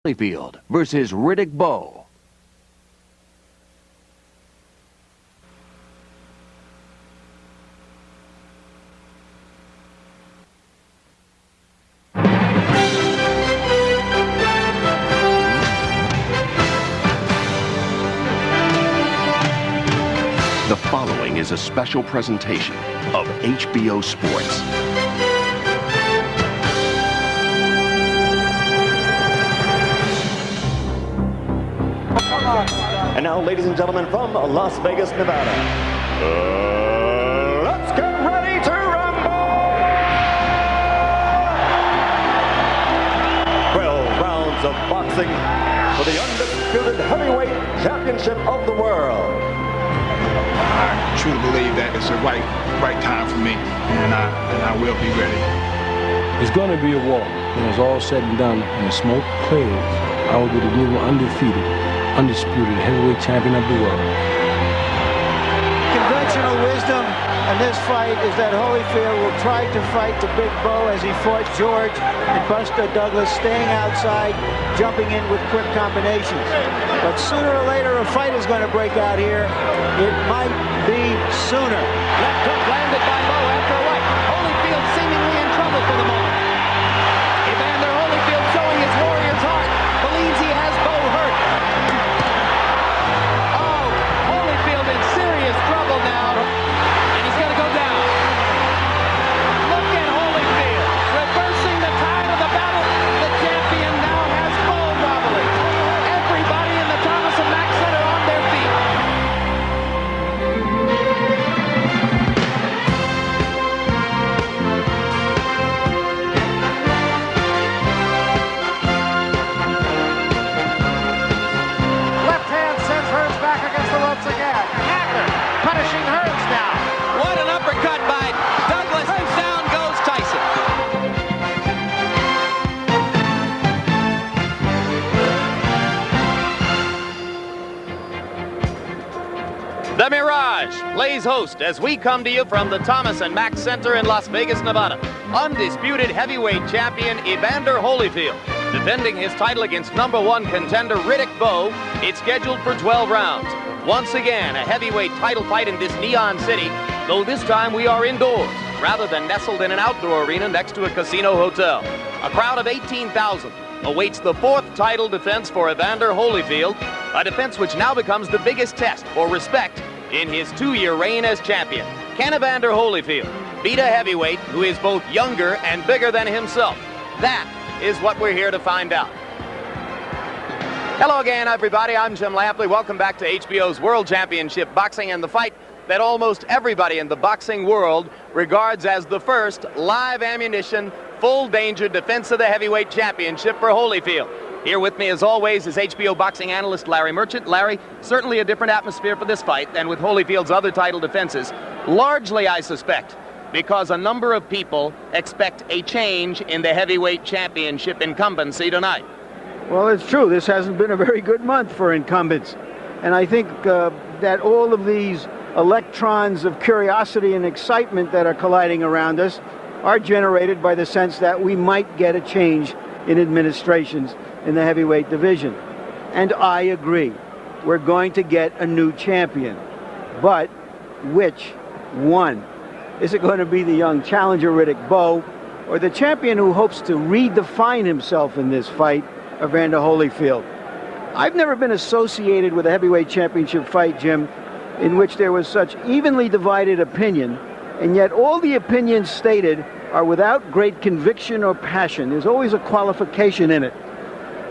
Holyfield versus Riddick Bowe. The following is a special presentation of HBO Sports. And now, ladies and gentlemen, from Las Vegas, Nevada, let's get ready to rumble! 12 rounds of boxing for the undisputed heavyweight championship of the world. I truly believe that it's the right time for me, and I will be ready. It's going to be a war. When it's all said and done and the smoke clears, I will be the new undefeated, undisputed heavyweight champion of the world. Conventional wisdom in this fight is that Holyfield will try to fight the big Bowe as he fought George and Buster Douglas, staying outside, jumping in with quick combinations. But sooner or later, a fight is going to break out here. It might be sooner. Left hook landed by Bowe after a right. Holyfield seemingly in trouble for the moment. Evander Holyfield showing his warrior's heart. Believes he has Bowe hurt. Oh, Holyfield in serious trouble now. And he's going to go down. Look at Holyfield reversing the tide of the battle. The champion now has Bowe wobbling. Everybody in the Thomas and Mack Center on their feet. Left hand sends Hearns back against the ropes again. Hacker punishing Hearns now. What an uppercut by Douglas, and down goes Tyson. The Mirage plays host as we come to you from the Thomas and Mack Center in Las Vegas, Nevada. Undisputed heavyweight champion Evander Holyfield defending his title against #1 contender Riddick Bowe. It's scheduled for 12 rounds. Once again, a heavyweight title fight in this neon city, though this time we are indoors rather than nestled in an outdoor arena next to a casino hotel. A crowd of 18,000 awaits the fourth title defense for Evander Holyfield, a defense which now becomes the biggest test for respect in his 2-year reign as champion. Can Evander Holyfield beat a heavyweight who is both younger and bigger than himself? That is what we're here to find out. Hello again, everybody. I'm Jim Lampley. Welcome back to HBO's World Championship Boxing, and the fight that almost everybody in the boxing world regards as the first live ammunition, full danger defense of the heavyweight championship for Holyfield. Here with me, as always, is HBO boxing analyst Larry Merchant. Larry, certainly a different atmosphere for this fight than with Holyfield's other title defenses. Largely, I suspect, because a number of people expect a change in the heavyweight championship incumbency tonight. Well, it's true. This hasn't been a very good month for incumbents. And I think that all of these electrons of curiosity and excitement that are colliding around us are generated by the sense that we might get a change in administrations in the heavyweight division. And I agree. We're going to get a new champion. But which one? Is it going to be the young challenger Riddick Bowe, or the champion who hopes to redefine himself in this fight, Evander Holyfield? I've never been associated with a heavyweight championship fight, Jim, in which there was such evenly divided opinion, and yet all the opinions stated are without great conviction or passion. There's always a qualification in it.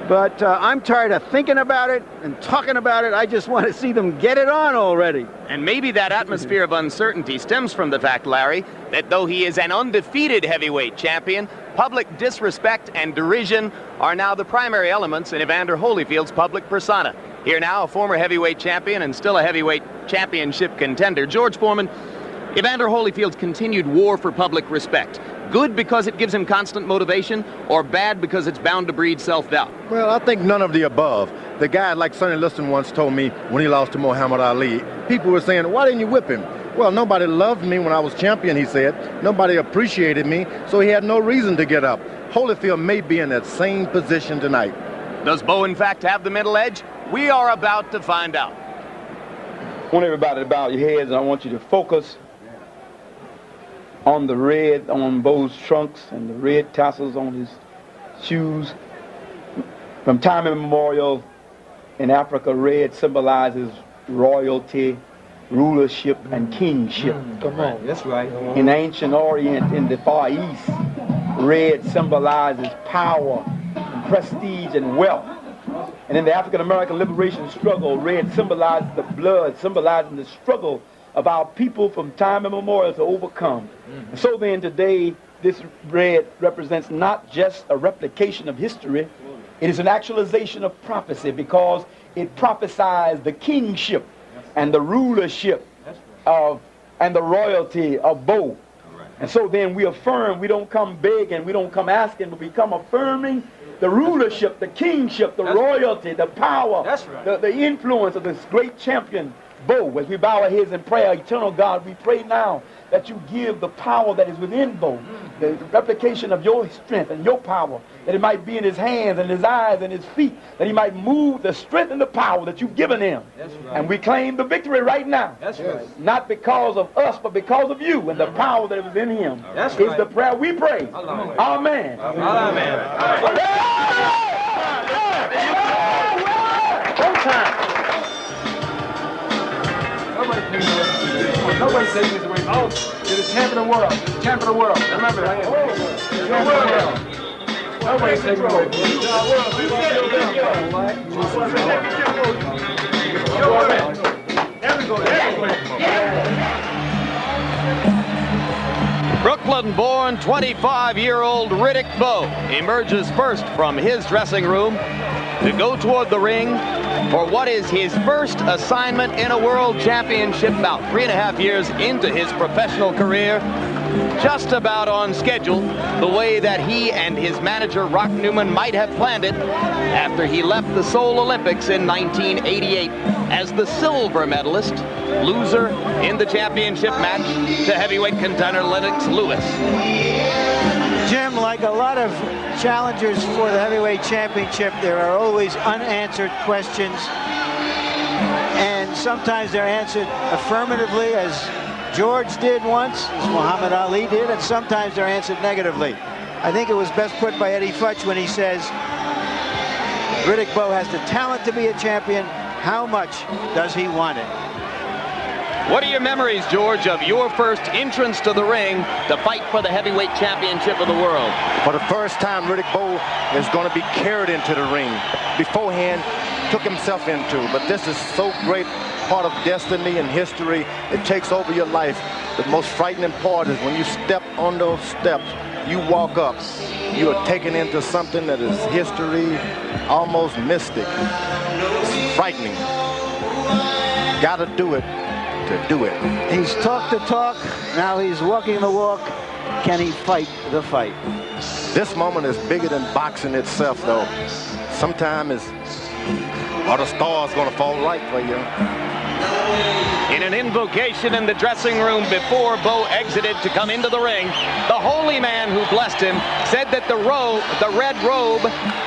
But I'm tired of thinking about it and talking about it. I just want to see them get it on already. And maybe that atmosphere of uncertainty stems from the fact, Larry, that though he is an undefeated heavyweight champion, public disrespect and derision are now the primary elements in Evander Holyfield's public persona. Here now, a former heavyweight champion and still a heavyweight championship contender, George Foreman. Evander Holyfield's continued war for public respect. Good because it gives him constant motivation, or bad because it's bound to breed self-doubt? Well, I think none of the above. The guy like Sonny Liston once told me when he lost to Muhammad Ali, people were saying, why didn't you whip him? Well, nobody loved me when I was champion, he said. Nobody appreciated me, so he had no reason to get up. Holyfield may be in that same position tonight. Does Bowe, in fact, have the middle edge? We are about to find out. I want everybody to bow your heads, and I want you to focus on the red on Bowe's trunks and the red tassels on his shoes. From time immemorial in Africa, red symbolizes royalty, rulership, and kingship. Come on, that's right. In the ancient Orient, in the Far East, red symbolizes power, and prestige, and wealth. And in the African-American liberation struggle, red symbolizes the blood, symbolizing the struggle of our people from time immemorial to overcome. And so then today, this red represents not just a replication of history, it is an actualization of prophecy, because it prophesies the kingship and the rulership of and the royalty of Bowe. And so then we affirm, we don't come begging, we don't come asking, but we come affirming the rulership, the kingship, the royalty, the power, the influence of this great champion, Bowe. As we bow our heads in prayer, eternal God, we pray now that you give the power that is within Bowe, the replication of your strength and your power, that it might be in his hands and his eyes and his feet, that he might move the strength and the power that you've given him. And we claim the victory right now. Not because of us, but because of you and the power that is within him. Is the prayer we pray. Amen. Nobody's taking this away. Oh, you're the champion of the world. You're the champion of the world. Remember that. You're the champion of the world. Nobody's taking it away. Brooklyn-born 25-year-old Riddick Bowe emerges first from his dressing room to go toward the ring for what is his first assignment in a world championship bout. 3.5 years into his professional career, just about on schedule, the way that he and his manager Rock Newman might have planned it after he left the Seoul Olympics in 1988 as the silver medalist, loser in the championship match to heavyweight contender Lennox Lewis. Jim, like a lot of challengers for the heavyweight championship, there are always unanswered questions, and sometimes they're answered affirmatively, as George did once, as Muhammad Ali did, and sometimes they're answered negatively. I think it was best put by Eddie Futch when he says, Riddick Bowe has the talent to be a champion. How much does he want it? What are your memories, George, of your first entrance to the ring to fight for the heavyweight championship of the world? For the first time, Riddick Bowe is going to be carried into the ring. Beforehand, took himself into, but this is so great part of destiny and history. It takes over your life. The most frightening part is when you step on those steps, you walk up, you are taken into something that is history, almost mystic. It's frightening. Gotta do it to do it. He's talked the talk, now he's walking the walk. Can he fight the fight? This moment is bigger than boxing itself, though. Sometimes are the stars gonna fall right for you? In an invocation in the dressing room before Bowe exited to come into the ring, the holy man who blessed him said that the red robe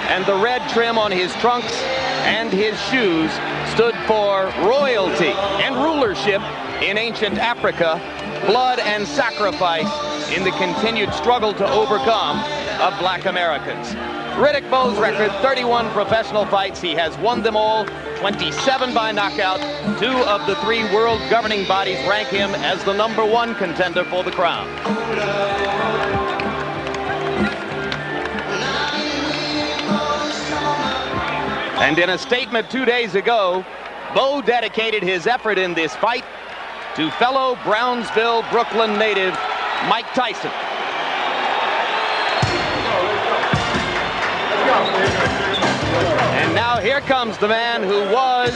and the red trim on his trunks and his shoes stood for royalty and rulership in ancient Africa, blood and sacrifice in the continued struggle to overcome of black Americans. Riddick Bowe's record, 31 professional fights. He has won them all, 27 by knockout. 2 of the 3 world governing bodies rank him as the #1 contender for the crown. And in a statement 2 days ago, Bowe dedicated his effort in this fight to fellow Brownsville, Brooklyn native Mike Tyson. And now here comes the man who was,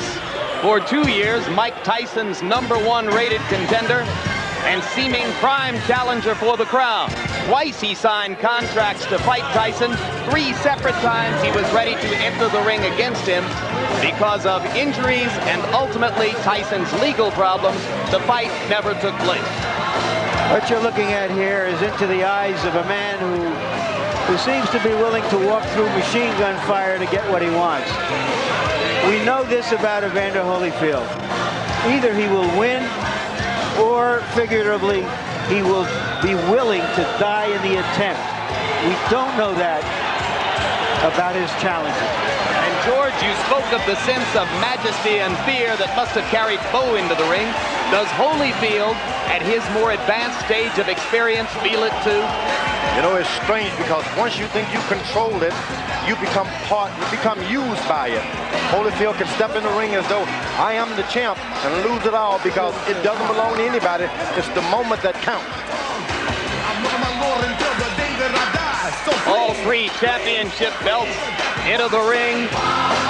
for 2 years, Mike Tyson's #1 rated contender and seeming prime challenger for the crown. Twice he signed contracts to fight Tyson. 3 separate times he was ready to enter the ring against him. Because of injuries and ultimately Tyson's legal problems, the fight never took place. What you're looking at here is into the eyes of a man who who seems to be willing to walk through machine gun fire to get what he wants. We know this about Evander Holyfield. Either he will win, or figuratively, he will be willing to die in the attempt. We don't know that about his challenges. And George, you spoke of the sense of majesty and fear that must have carried Bowe into the ring. Does Holyfield, at his more advanced stage of experience, feel it too? You know, it's strange because once you think you control it, you become used by it. Holyfield can step in the ring as though I am the champ and lose it all because it doesn't belong to anybody. It's the moment that counts. All three championship belts into the ring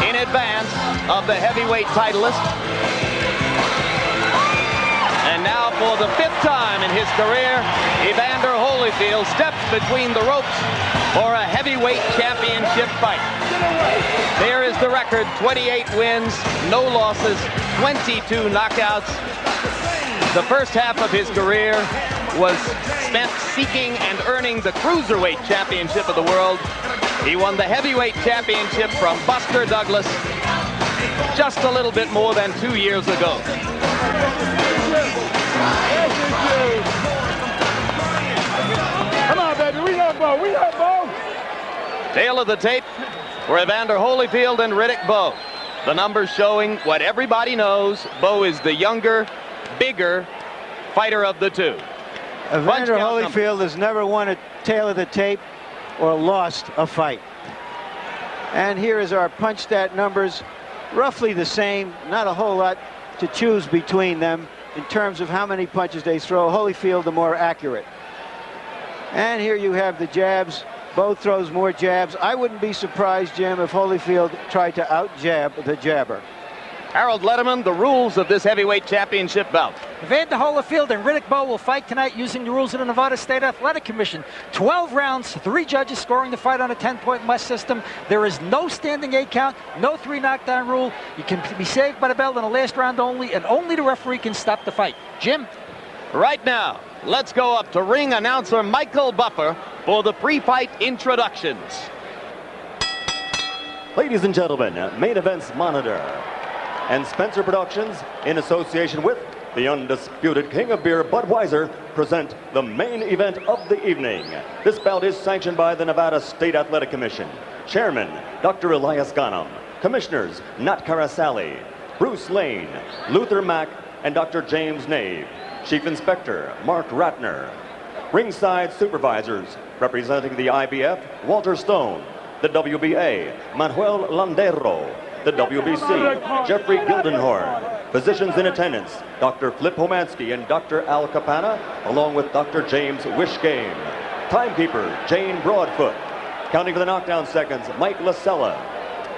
in advance of the heavyweight titleist. And now for the 5th time in his career, Evander Holyfield steps between the ropes for a heavyweight championship fight. There is the record: 28 wins, no losses, 22 knockouts. The first half of his career was spent seeking and earning the Cruiserweight Championship of the world. He won the Heavyweight Championship from Buster Douglas just a little bit more than 2 years ago. Come on, baby. We got Bowe. We got Bowe. Tail of the tape for Evander Holyfield and Riddick Bowe. The numbers showing what everybody knows: Bowe is the younger, bigger fighter of the two. Evander Holyfield has never won a tail of the tape or lost a fight. And here is our punch stat numbers, roughly the same, not a whole lot to choose between them in terms of how many punches they throw. Holyfield the more accurate. And here you have the jabs. Bowe throws more jabs. I wouldn't be surprised, Jim, if Holyfield tried to out-jab the jabber. Harold Letterman, the rules of this heavyweight championship bout. Evander Holyfield and Riddick Bowe will fight tonight using the rules of the Nevada State Athletic Commission. 12 rounds, 3 judges scoring the fight on a 10-point must system. There is no standing 8 count, no 3 knockdown rule. You can be saved by the bell in the last round only, and only the referee can stop the fight. Jim? Right now, let's go up to ring announcer Michael Buffer for the pre-fight introductions. Ladies and gentlemen, Main Events Monitor and Spencer Productions, in association with the undisputed King of Beer, Budweiser, present the main event of the evening. This bout is sanctioned by the Nevada State Athletic Commission. Chairman, Dr. Elias Ghanem. Commissioners, Nat Carasali, Bruce Lane, Luther Mack, and Dr. James Nave. Chief Inspector, Mark Ratner. Ringside Supervisors, representing the IBF, Walter Stone. The WBA, Manuel Landero. The WBC, Jeffrey Gildenhorn. Physicians in attendance, Dr. Flip Homansky and Dr. Al Capana, along with Dr. James Wishgame. Timekeeper, Jane Broadfoot. Counting for the knockdown seconds, Mike Lasella.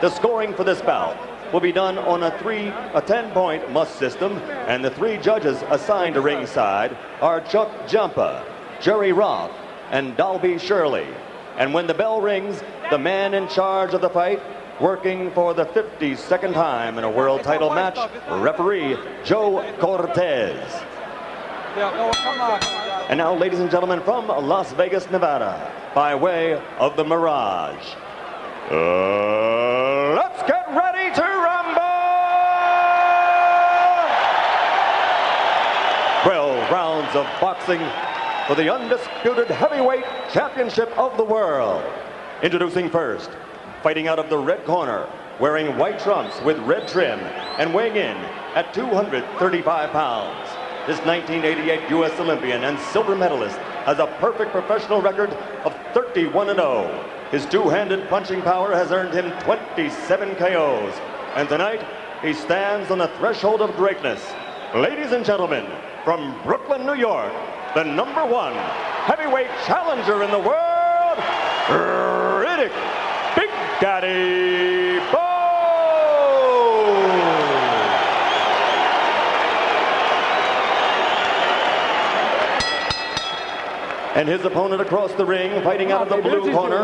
The scoring for this bout will be done on a 10-point must system, and the 3 judges assigned to ringside are Chuck Jampa, Jerry Roth, and Dalby Shirley. And when the bell rings, the man in charge of the fight, working for the 52nd time in a world title match, referee Joe Cortez. And now, ladies and gentlemen, from Las Vegas, Nevada, by way of the Mirage, let's get ready to rumble! 12 rounds of boxing for the undisputed heavyweight championship of the world. Introducing first, fighting out of the red corner, wearing white trunks with red trim, and weighing in at 235 pounds. This 1988 U.S. Olympian and silver medalist has a perfect professional record of 31-0. His two-handed punching power has earned him 27 KOs. And tonight, he stands on the threshold of greatness. Ladies and gentlemen, from Brooklyn, New York, the #1 heavyweight challenger in the world, Riddick Big Daddy Bowe. And his opponent across the ring, fighting out of the blue corner,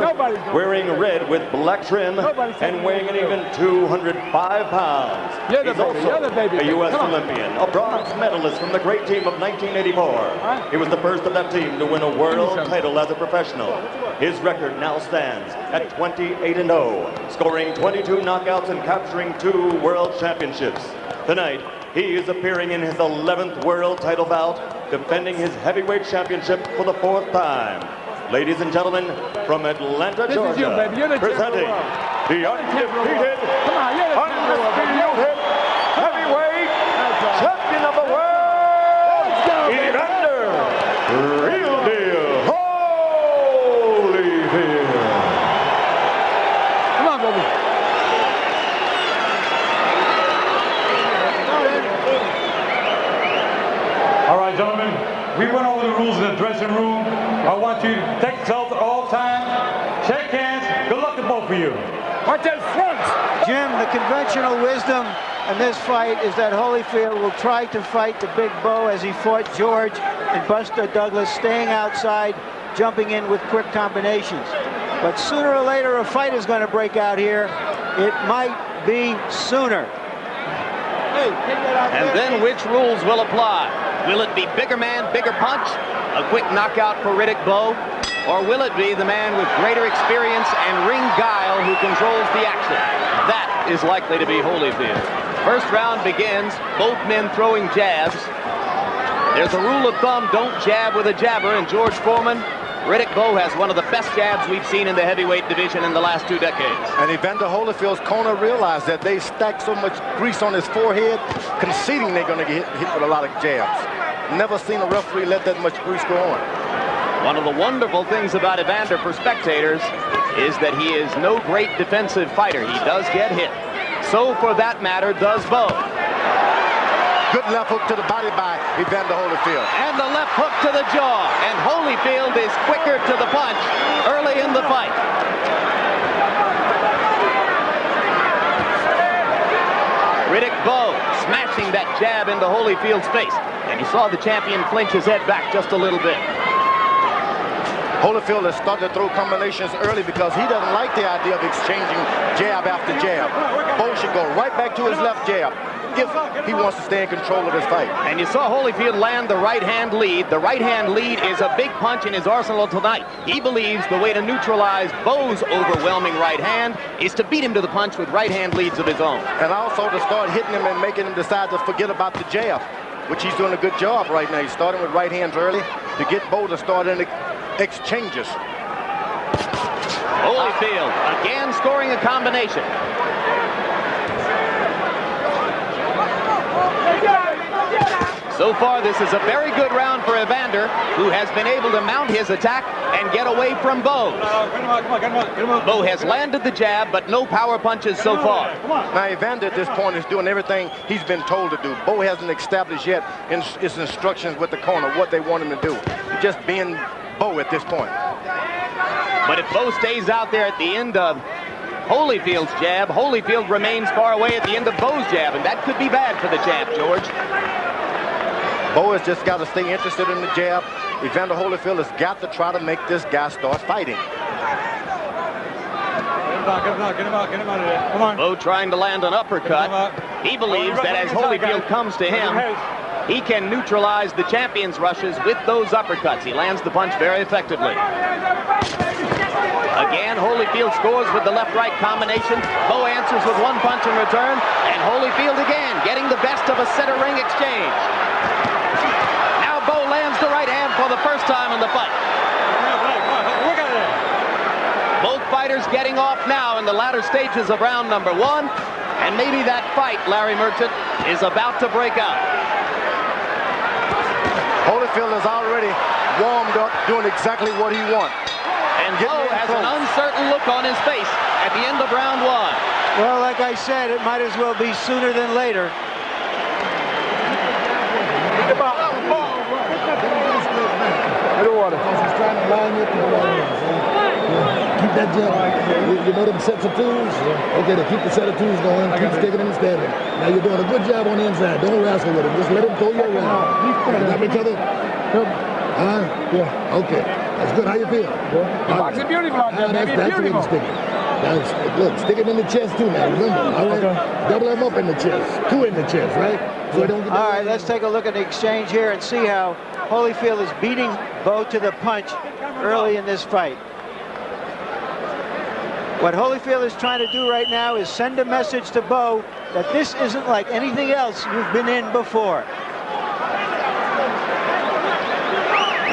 wearing red with black trim and weighing an even 205 pounds. He's also a U.S. Olympian, a bronze medalist from the great team of 1984. He was the first of that team to win a world title as a professional. His record now stands at 28-0, scoring 22 knockouts and capturing 2 world championships. Tonight, he is appearing in his 11th world title bout, defending his heavyweight championship for the 4th time. Ladies and gentlemen, from Atlanta, Georgia, presenting the undefeated, heavyweight champion of the world, Evander, real deal, Holyfield. Come on, baby. All right, gentlemen, we went over the rules in the dressing room. I want you to take yourselves all time, shake hands. Good luck to both of you. Watch that front. Jim, the conventional wisdom in this fight is that Holyfield will try to fight the big Bowe as he fought George and Buster Douglas, staying outside, jumping in with quick combinations. But sooner or later, a fight is going to break out here. It might be sooner. And then which rules will apply? Will it be bigger man, bigger punch, a quick knockout for Riddick Bowe, or will it be the man with greater experience and ring guile who controls the action? That is likely to be Holyfield. First round begins, both men throwing jabs. There's a rule of thumb, don't jab with a jabber, and George Foreman, Riddick Bowe has one of the best jabs we've seen in the heavyweight division in the last 2 decades. And Evander Holyfield's corner realized that they stacked so much grease on his forehead, conceding they're going to get hit with a lot of jabs. Never seen a referee let that much grease go on. One of the wonderful things about Evander for spectators is that he is no great defensive fighter. He does get hit. So for that matter, does Bowe. Good left hook to the body by Evander Holyfield. And the left hook to the jaw. And Holyfield is quicker to the punch early in the fight. Riddick Bowe smashing that jab into Holyfield's face. And you saw the champion flinch his head back just a little bit. Holyfield has started to throw combinations early because he doesn't like the idea of exchanging jab after jab. Bowe should go right back to his left jab if he wants to stay in control of this fight. And you saw Holyfield land the right-hand lead. The right-hand lead is a big punch in his arsenal tonight. He believes the way to neutralize Bowe's overwhelming right hand is to beat him to the punch with right-hand leads of his own. And also to start hitting him and making him decide to forget about the jab, which he's doing a good job right now. He's starting with right hands early to get Bowe to start in the exchanges. Holyfield again scoring a combination. So far, this is a very good round for Evander, who has been able to mount his attack and get away from Bowe. Bowe has landed the jab, but no power punches so far. Now, Evander at this point is doing everything he's been told to do. Bowe hasn't established yet in his instructions with the corner what they want him to do. He's just being Bowe at this point. But if Bowe stays out there at the end of Holyfield's jab, Holyfield remains far away at the end of Bowe's jab, and that could be bad for the champ, George. Bowe has just got to stay interested in the jab. Evander Holyfield has got to try to make this guy start fighting. Get him out of there. Come on. Bowe trying to land an uppercut. He believes that as Holyfield comes to him, he can neutralize the champion's rushes with those uppercuts. He lands the punch very effectively. Again, Holyfield scores with the left-right combination. Bowe answers with one punch in return. And Holyfield again getting the best of a center ring exchange. Now Bowe lands the right hand for the first time in the fight. Both fighters getting off now in the latter stages of round number 1. And maybe that fight, Larry Merchant, is about to break out. Holyfield is already warmed up, doing exactly what he wants. And Bowe has an uncertain look on his face at the end of round 1. Well, like I said, it might as well be sooner than later. Underwater. He's trying to line you up. Keep that jump. You know them sets of twos? Yeah. Okay, to keep the set of twos going, keep sticking and standing. Now you're doing a good job on the inside. Don't wrestle with him. Just let him throw you around. You got each other? Yeah. Okay. That's good. How you feel? Boxing beautiful out there, baby. That's Beautiful. Stick it. Look, stick it in the chest too now. Remember, all right? Okay. Double him up in the chest. 2 in the chest, right? So he don't get all right, let's take a look at the exchange here and see how Holyfield is beating Bowe to the punch early in this fight. What Holyfield is trying to do right now is send a message to Bowe that this isn't like anything else you've been in before.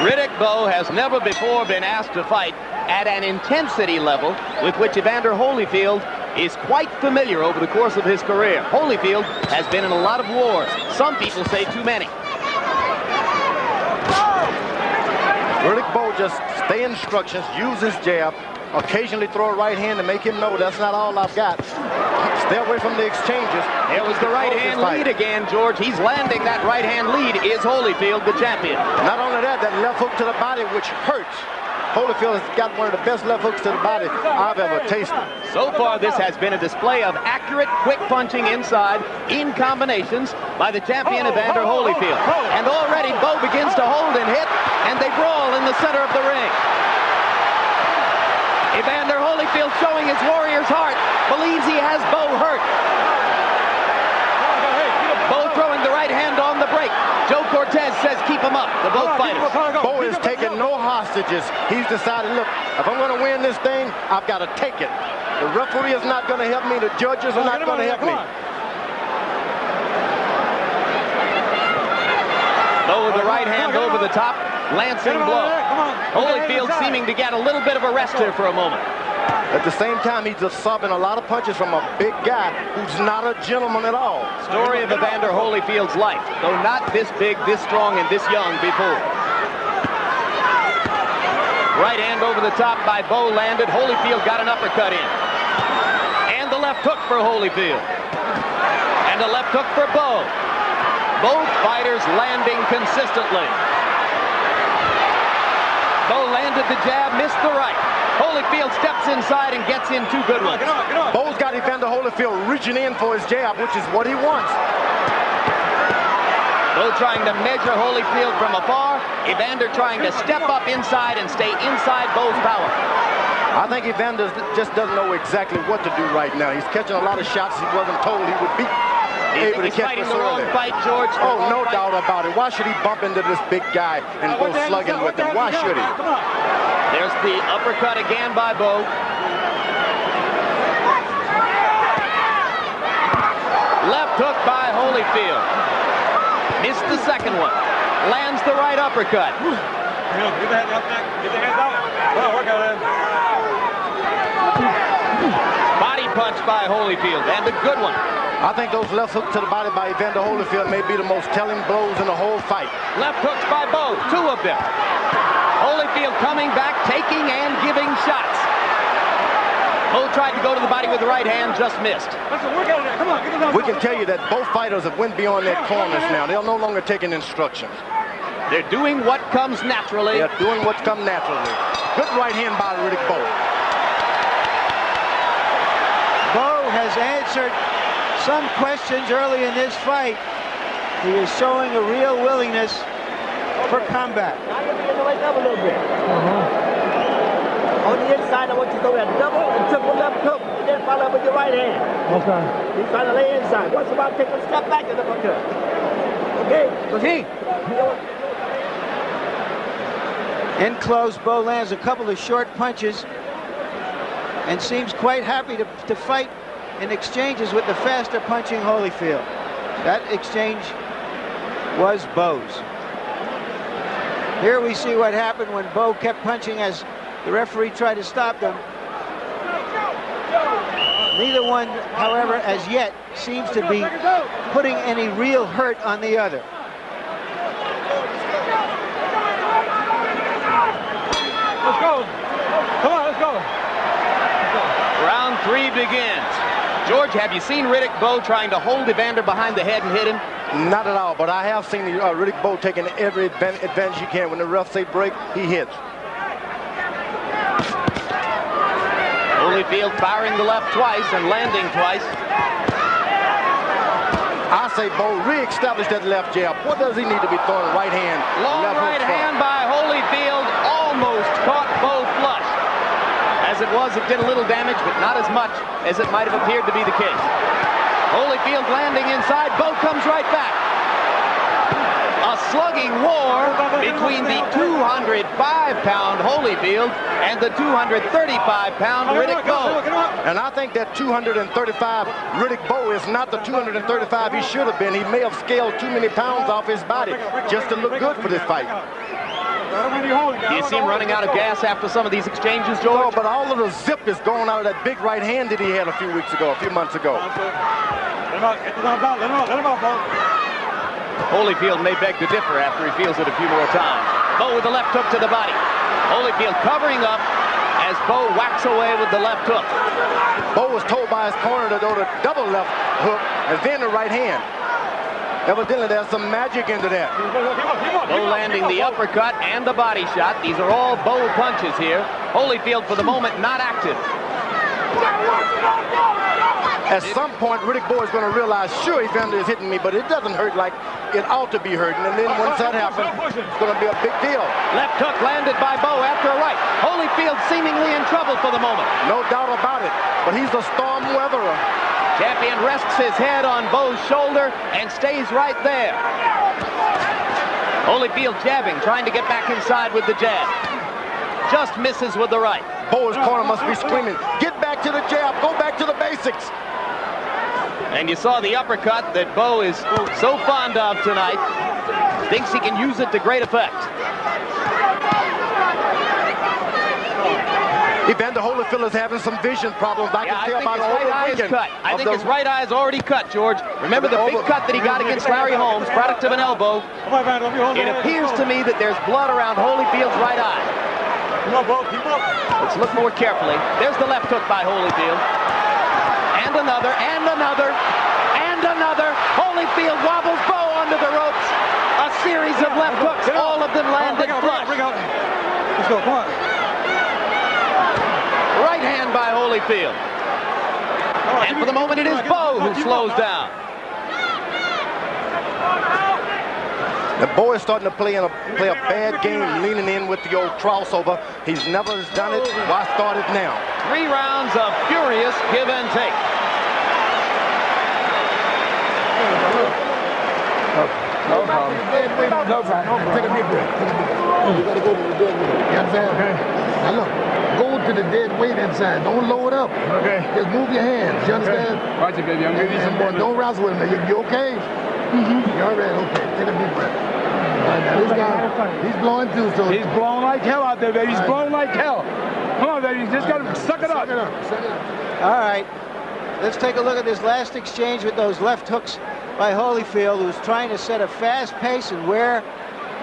Riddick Bowe has never before been asked to fight at an intensity level with which Evander Holyfield is quite familiar over the course of his career. Holyfield has been in a lot of wars. Some people say too many. Riddick Bowe just stay instructions, use his jab, occasionally throw a right hand to make him know that's not all I've got. Stay away from the exchanges. There was the right hand lead again, George. He's landing that right hand lead. Is Holyfield the champion? Not only that left hook to the body, which hurts. Holyfield has got one of the best left hooks to the body I've ever tasted. So far, this has been a display of accurate, quick punching inside in combinations by the champion Evander Holyfield. And already Bowe begins to hold and hit, and they brawl in the center of the ring. Evander Holyfield showing his warrior's heart, believes he has Bowe hurt. Bowe throwing the right hand on the break. Joe Cortez says keep him up, the both fighters. Bowe is taking no hostages. He's decided, look, if I'm going to win this thing, I've got to take it. The referee is not going to help me. The judges are not going to help me. Bowe with the right hand over the top, lancing blow. Holyfield seeming to get a little bit of a rest here for a moment. At the same time, he's absorbing a lot of punches from a big guy who's not a gentleman at all. Story of Evander Holyfield's life, though not this big, this strong, and this young before. Right hand over the top by Bowe landed. Holyfield got an uppercut in. And the left hook for Holyfield. And a left hook for Bowe. Both fighters landing consistently. Bowe landed the jab, missed the right. Holyfield steps inside and gets in 2 good ones. Bowe's got Evander Holyfield reaching in for his jab, which is what he wants. Bowe trying to measure Holyfield from afar. Evander trying to step up inside and stay inside Bowe's power. I think Evander just doesn't know exactly what to do right now. He's catching a lot of shots he wasn't told he would be able to catch fighting the wrong fight, George. Oh, no doubt about it. Why should he bump into this big guy and go slugging with him? Why should he? There's the uppercut again by Bowe. Left hook by Holyfield. Missed the second one. Lands the right uppercut. Get the hands out there. Get the hands out. Oh, work out there. Body punch by Holyfield, and a good one. I think those left hooks to the body by Evander Holyfield may be the most telling blows in the whole fight. Left hooks by Bowe, 2 of them. Holyfield coming back, taking and giving shots. Bowe tried to go to the body with the right hand, just missed. We can tell you that both fighters have went beyond their corners now. They're no longer taking instructions. They're doing what comes naturally. They're doing what comes naturally. Good right hand by Riddick Bowe. Bowe has answered some questions early in this fight. He is showing a real willingness for combat. Now you're being the way up a little bit. On the inside, I want you to go that double and triple left hook, and then follow up with your right hand. Okay. He's trying to lay inside. Once about take a step back and uppercut. Okay? Okay. In close, Bowe lands a couple of short punches and seems quite happy to fight in exchanges with the faster punching Holyfield. That exchange was Bowe's. Here we see what happened when Bowe kept punching as the referee tried to stop them. Neither one, however, as yet seems to be putting any real hurt on the other. Let's go. Come on, let's go. Round 3 begins. George, have you seen Riddick Bowe trying to hold Evander behind the head and hit him? Not at all, but I have seen Riddick Bowe taking every advantage he can. When the refs say break, he hits. Holyfield firing the left twice and landing twice. I say Bowe re-establish that left jab. What does he need to be throwing? Right hand. Long left right hand by Holyfield. All almost caught Bowe flush. As it was, it did a little damage, but not as much as it might have appeared to be the case. Holyfield landing inside. Bowe comes right back. A slugging war between the 205-pound Holyfield and the 235-pound Riddick Bowe. And I think that 235 Riddick Bowe is not the 235 he should have been. He may have scaled too many pounds off his body just to look good for this fight. Do you see him running out of gas after some of these exchanges, George? No, but all of the zip is going out of that big right hand that he had a few months ago. Holyfield may beg to differ after he feels it a few more times. Bowe with the left hook to the body. Holyfield covering up as Bowe whacks away with the left hook. Bowe was told by his corner to go to double left hook and then the right hand. Evidently, there's some magic into that. Bowe landing the uppercut and the body shot. These are all Bowe punches here. Holyfield, for the moment, not active. At some point, Riddick Bowe is going to realize, sure, Evander is hitting me, but it doesn't hurt like it ought to be hurting. And then once that happens, it's going to be a big deal. Left hook landed by Bowe after a right. Holyfield seemingly in trouble for the moment. No doubt about it, but he's a storm weatherer. Champion rests his head on Bowe's shoulder and stays right there. Holyfield jabbing, trying to get back inside with the jab. Just misses with the right. Bowe's corner must be screaming, get back to the jab, go back to the basics. And you saw the uppercut that Bowe is so fond of tonight. Thinks he can use it to great effect. Evander Holyfield is having some vision problems. I can tell by the right eye is cut. I think his right eye is already cut, George. Remember the big cut that he got against Larry Holmes, product of an elbow. It appears to me that there's blood around Holyfield's right eye. Let's look more carefully. There's the left hook by Holyfield. And another, and another, and another. Holyfield wobbles Bowe onto the ropes. A series of left hooks, all of them landed flush. Let's go, come on. Right hand by Holyfield. And for the moment, it is Bowe who slows down. The Bowe is starting to play a bad game, leaning in with the old crossover. He's never done it. Why start it now? 3 rounds of furious give and take. No problem. No problem. Take a deep breath. You got to go to the dead weight. You understand? Okay. Now look, go to the dead weight inside. Don't load up. Okay. Just move your hands. You understand? Okay. Watch it, baby. I'm giving you some more. Don't wrestle with me. You okay? Mm-hmm. You're all right. Okay. Take a deep breath. Right, now this guy, he's blowing too, so he's blowing like hell out there, baby. He's blowing like hell. Come on, baby. You just got to suck it up. Suck it up. All right. Let's take a look at this last exchange with those left hooks by Holyfield, who's trying to set a fast pace and wear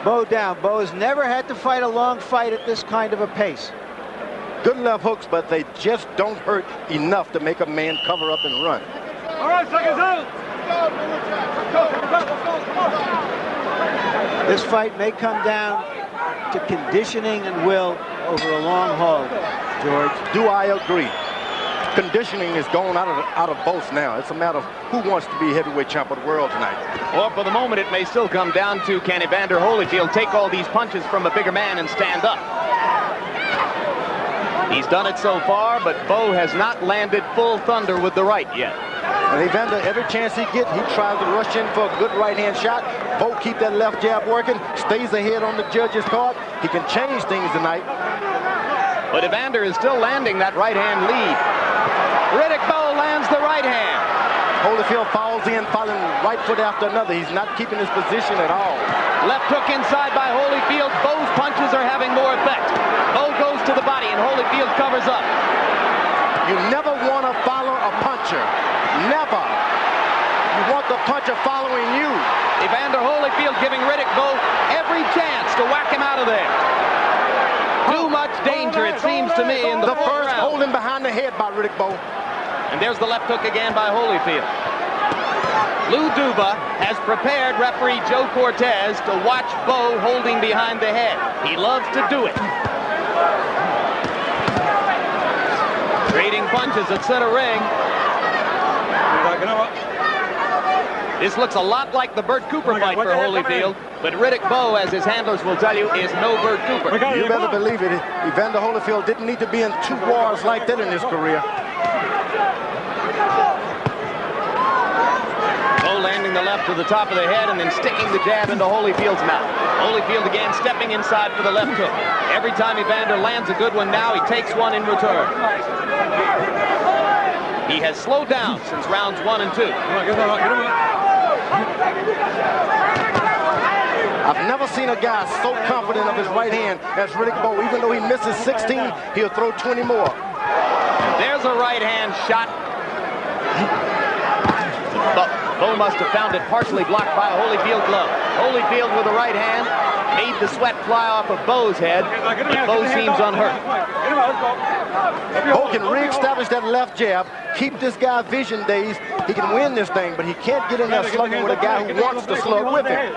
Bowe down. Bowe has never had to fight a long fight at this kind of a pace. Good left hooks, but they just don't hurt enough to make a man cover up and run. All right, seconds out. This fight may come down to conditioning and will over a long haul, George. Do I agree? Conditioning is going out of both now. It's a matter of who wants to be heavyweight champ of the world tonight. Or for the moment, it may still come down to can Evander Holyfield take all these punches from a bigger man and stand up. He's done it so far, but Bowe has not landed full thunder with the right yet. And Evander, every chance he gets, he tries to rush in for a good right-hand shot. Bowe keep that left jab working, stays ahead on the judge's card. He can change things tonight. But Evander is still landing that right-hand lead. Riddick Bowe lands the right hand. Holyfield falls in, following right foot after another. He's not keeping his position at all. Left hook inside by Holyfield. Bowe's punches are having more effect. Bowe goes to the body and Holyfield covers up. You never want to follow a puncher. Never. You want the puncher following you. Evander Holyfield giving Riddick Bowe every chance to whack him out of there. Too much danger, it seems to me, in the first round. holding behind the head by Riddick Bowe. And there's the left hook again by Holyfield. Lou Duva has prepared referee Joe Cortez to watch Bowe holding behind the head. He loves to do it. Trading punches at center ring. This looks a lot like the Bert Cooper fight for Holyfield, but Riddick Bowe, as his handlers will tell you, is no Bert Cooper. You better believe it. Evander Holyfield didn't need to be in 2 wars like that in his career. Bowe landing the left to the top of the head and then sticking the jab into Holyfield's mouth. Holyfield again stepping inside for the left hook. Every time Evander lands a good one now, he takes one in return. He has slowed down since rounds 1 and 2. I've never seen a guy so confident of his right hand as Riddick Bowe. Even though he misses 16, he'll throw 20 more. There's a right hand shot. Bowe must have found it partially blocked by a Holyfield glove. Holyfield with the right hand made the sweat fly off of Bowe's head, but Bowe seems unhurt. Bowe can re-establish that left jab, keep this guy vision dazed. He can win this thing, but he can't get in there slugging with a guy who wants to slug with him.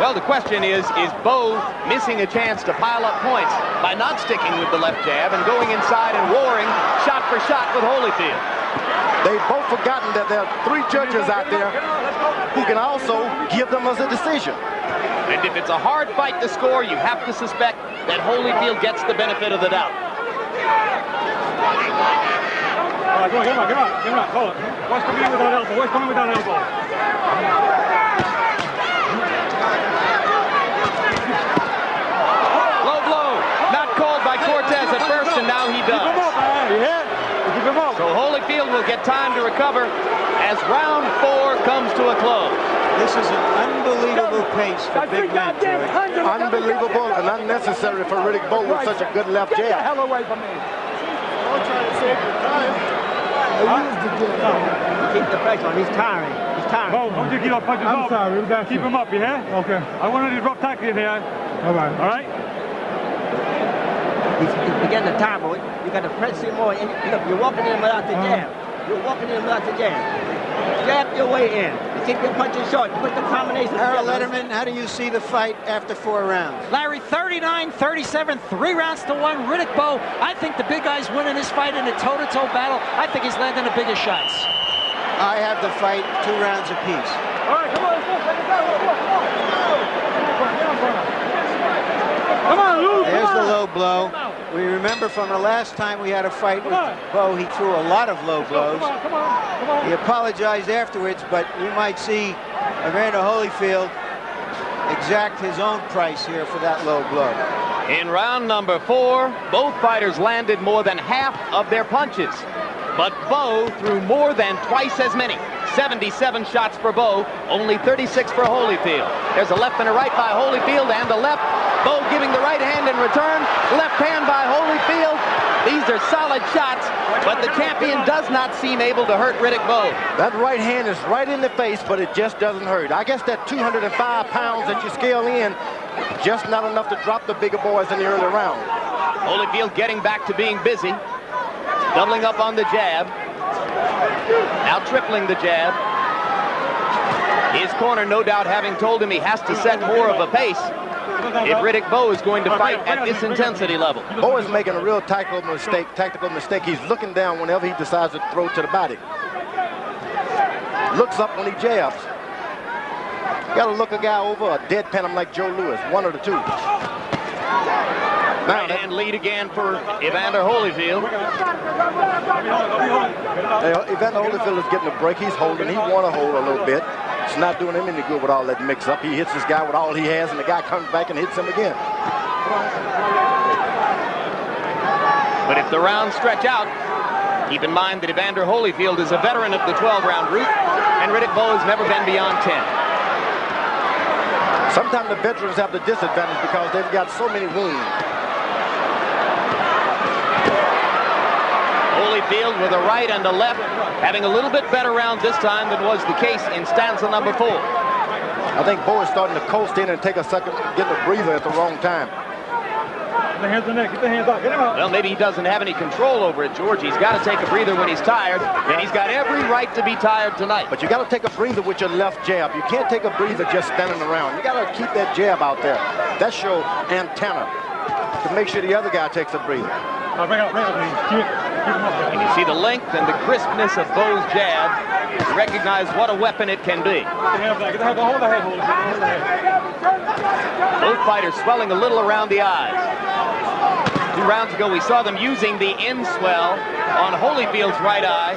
Well, the question is Bowe missing a chance to pile up points by not sticking with the left jab and going inside and warring shot for shot with Holyfield? They've both forgotten that there are 3 judges out there who can also give them as a decision. And if it's a hard fight to score, you have to suspect that Holyfield gets the benefit of the doubt. Come on. Hold it. Watch coming in with that elbow. Watch coming with that elbow. Low blow. Not called by Cortez at first, and now he does. So Holyfield will get time to recover as round 4 comes to a close. This is an unbelievable pace for big men, George. Unbelievable and unnecessary for Riddick Bowe with such a good left jab. Get the hell away from me. Don't try to save your time. Keep the pressure on. He's tiring. He's tiring. Bowe, don't you keep up punches up. I'm sorry. Keep him up, you hear? Okay. I want to do rough tackle in here. All right. All right? He's beginning to tire, boy. You got to press him more. And look, you're walking in without the jab. You're walking in without the jab. Jab your way in. Keep your punches short. Put the combination. Harold Letterman, how do you see the fight after 4 rounds? Larry, 39-37, 3 rounds to 1. Riddick Bowe, I think the big guy's winning this fight in a toe-to-toe battle. I think he's landing the biggest shots. I have the fight 2 rounds apiece. All right, come on, let's go. Come on, Lou. There's the low blow. We remember from the last time we had a fight with Bowe, he threw a lot of low blows. He apologized afterwards, but we might see Evander Holyfield exact his own price here for that low blow. In round number 4, both fighters landed more than half of their punches, but Bowe threw more than twice as many. 77 shots for Bowe, only 36 for Holyfield. There's a left and a right by Holyfield, and the left. Bowe giving the right hand in return. Left hand by Holyfield. These are solid shots, but the champion does not seem able to hurt Riddick Bowe. That right hand is right in the face, but it just doesn't hurt. I guess that 205 pounds that you scale in, just not enough to drop the bigger boys in the early round. Holyfield getting back to being busy. Doubling up on the jab. Now tripling the jab. His corner no doubt having told him he has to set more of a pace if Riddick Bowe is going to fight at this intensity level. Bowe is making a real tactical mistake. He's looking down whenever he decides to throw to the body. Looks up when he jabs. You got to look a guy over or deadpan him like Joe Louis, one of the two. Right hand lead again for Evander Holyfield. Evander Holyfield is getting a break. He's holding. He want to hold a little bit. It's not doing him any good with all that mix-up. He hits this guy with all he has, and the guy comes back and hits him again. But if the rounds stretch out, keep in mind that Evander Holyfield is a veteran of the 12-round route, and Riddick Bowe has never been beyond 10. Sometimes the veterans have the disadvantage because they've got so many wounds. Holyfield with a right and a left, having a little bit better round this time than was the case in stanza number 4. I think Bowe is starting to coast in and take a second, getting a breather at the wrong time. Get the hands on the neck. Get the hands up. Get him out. Well, maybe he doesn't have any control over it, George. He's got to take a breather when he's tired, and he's got every right to be tired tonight. But you got to take a breather with your left jab. You can't take a breather just standing around. You got to keep that jab out there. That's your antenna to make sure the other guy takes a breather. Bring up, please. And you see the length and the crispness of Bowe's jab. You recognize what a weapon it can be. Both fighters swelling a little around the eyes. 2 rounds ago, we saw them using the in-swell on Holyfield's right eye.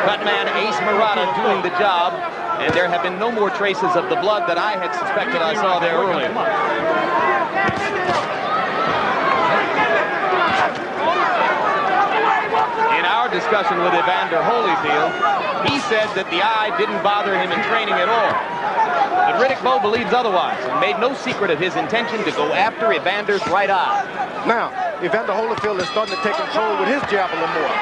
Cutman Ace Murata doing the job, and there have been no more traces of the blood that I had suspected I saw there earlier. In our discussion with Evander Holyfield, he said that the eye didn't bother him in training at all. But Riddick Bowe believes otherwise and made no secret of his intention to go after Evander's right eye. Now, Evander Holyfield is starting to take control with his jab a little more.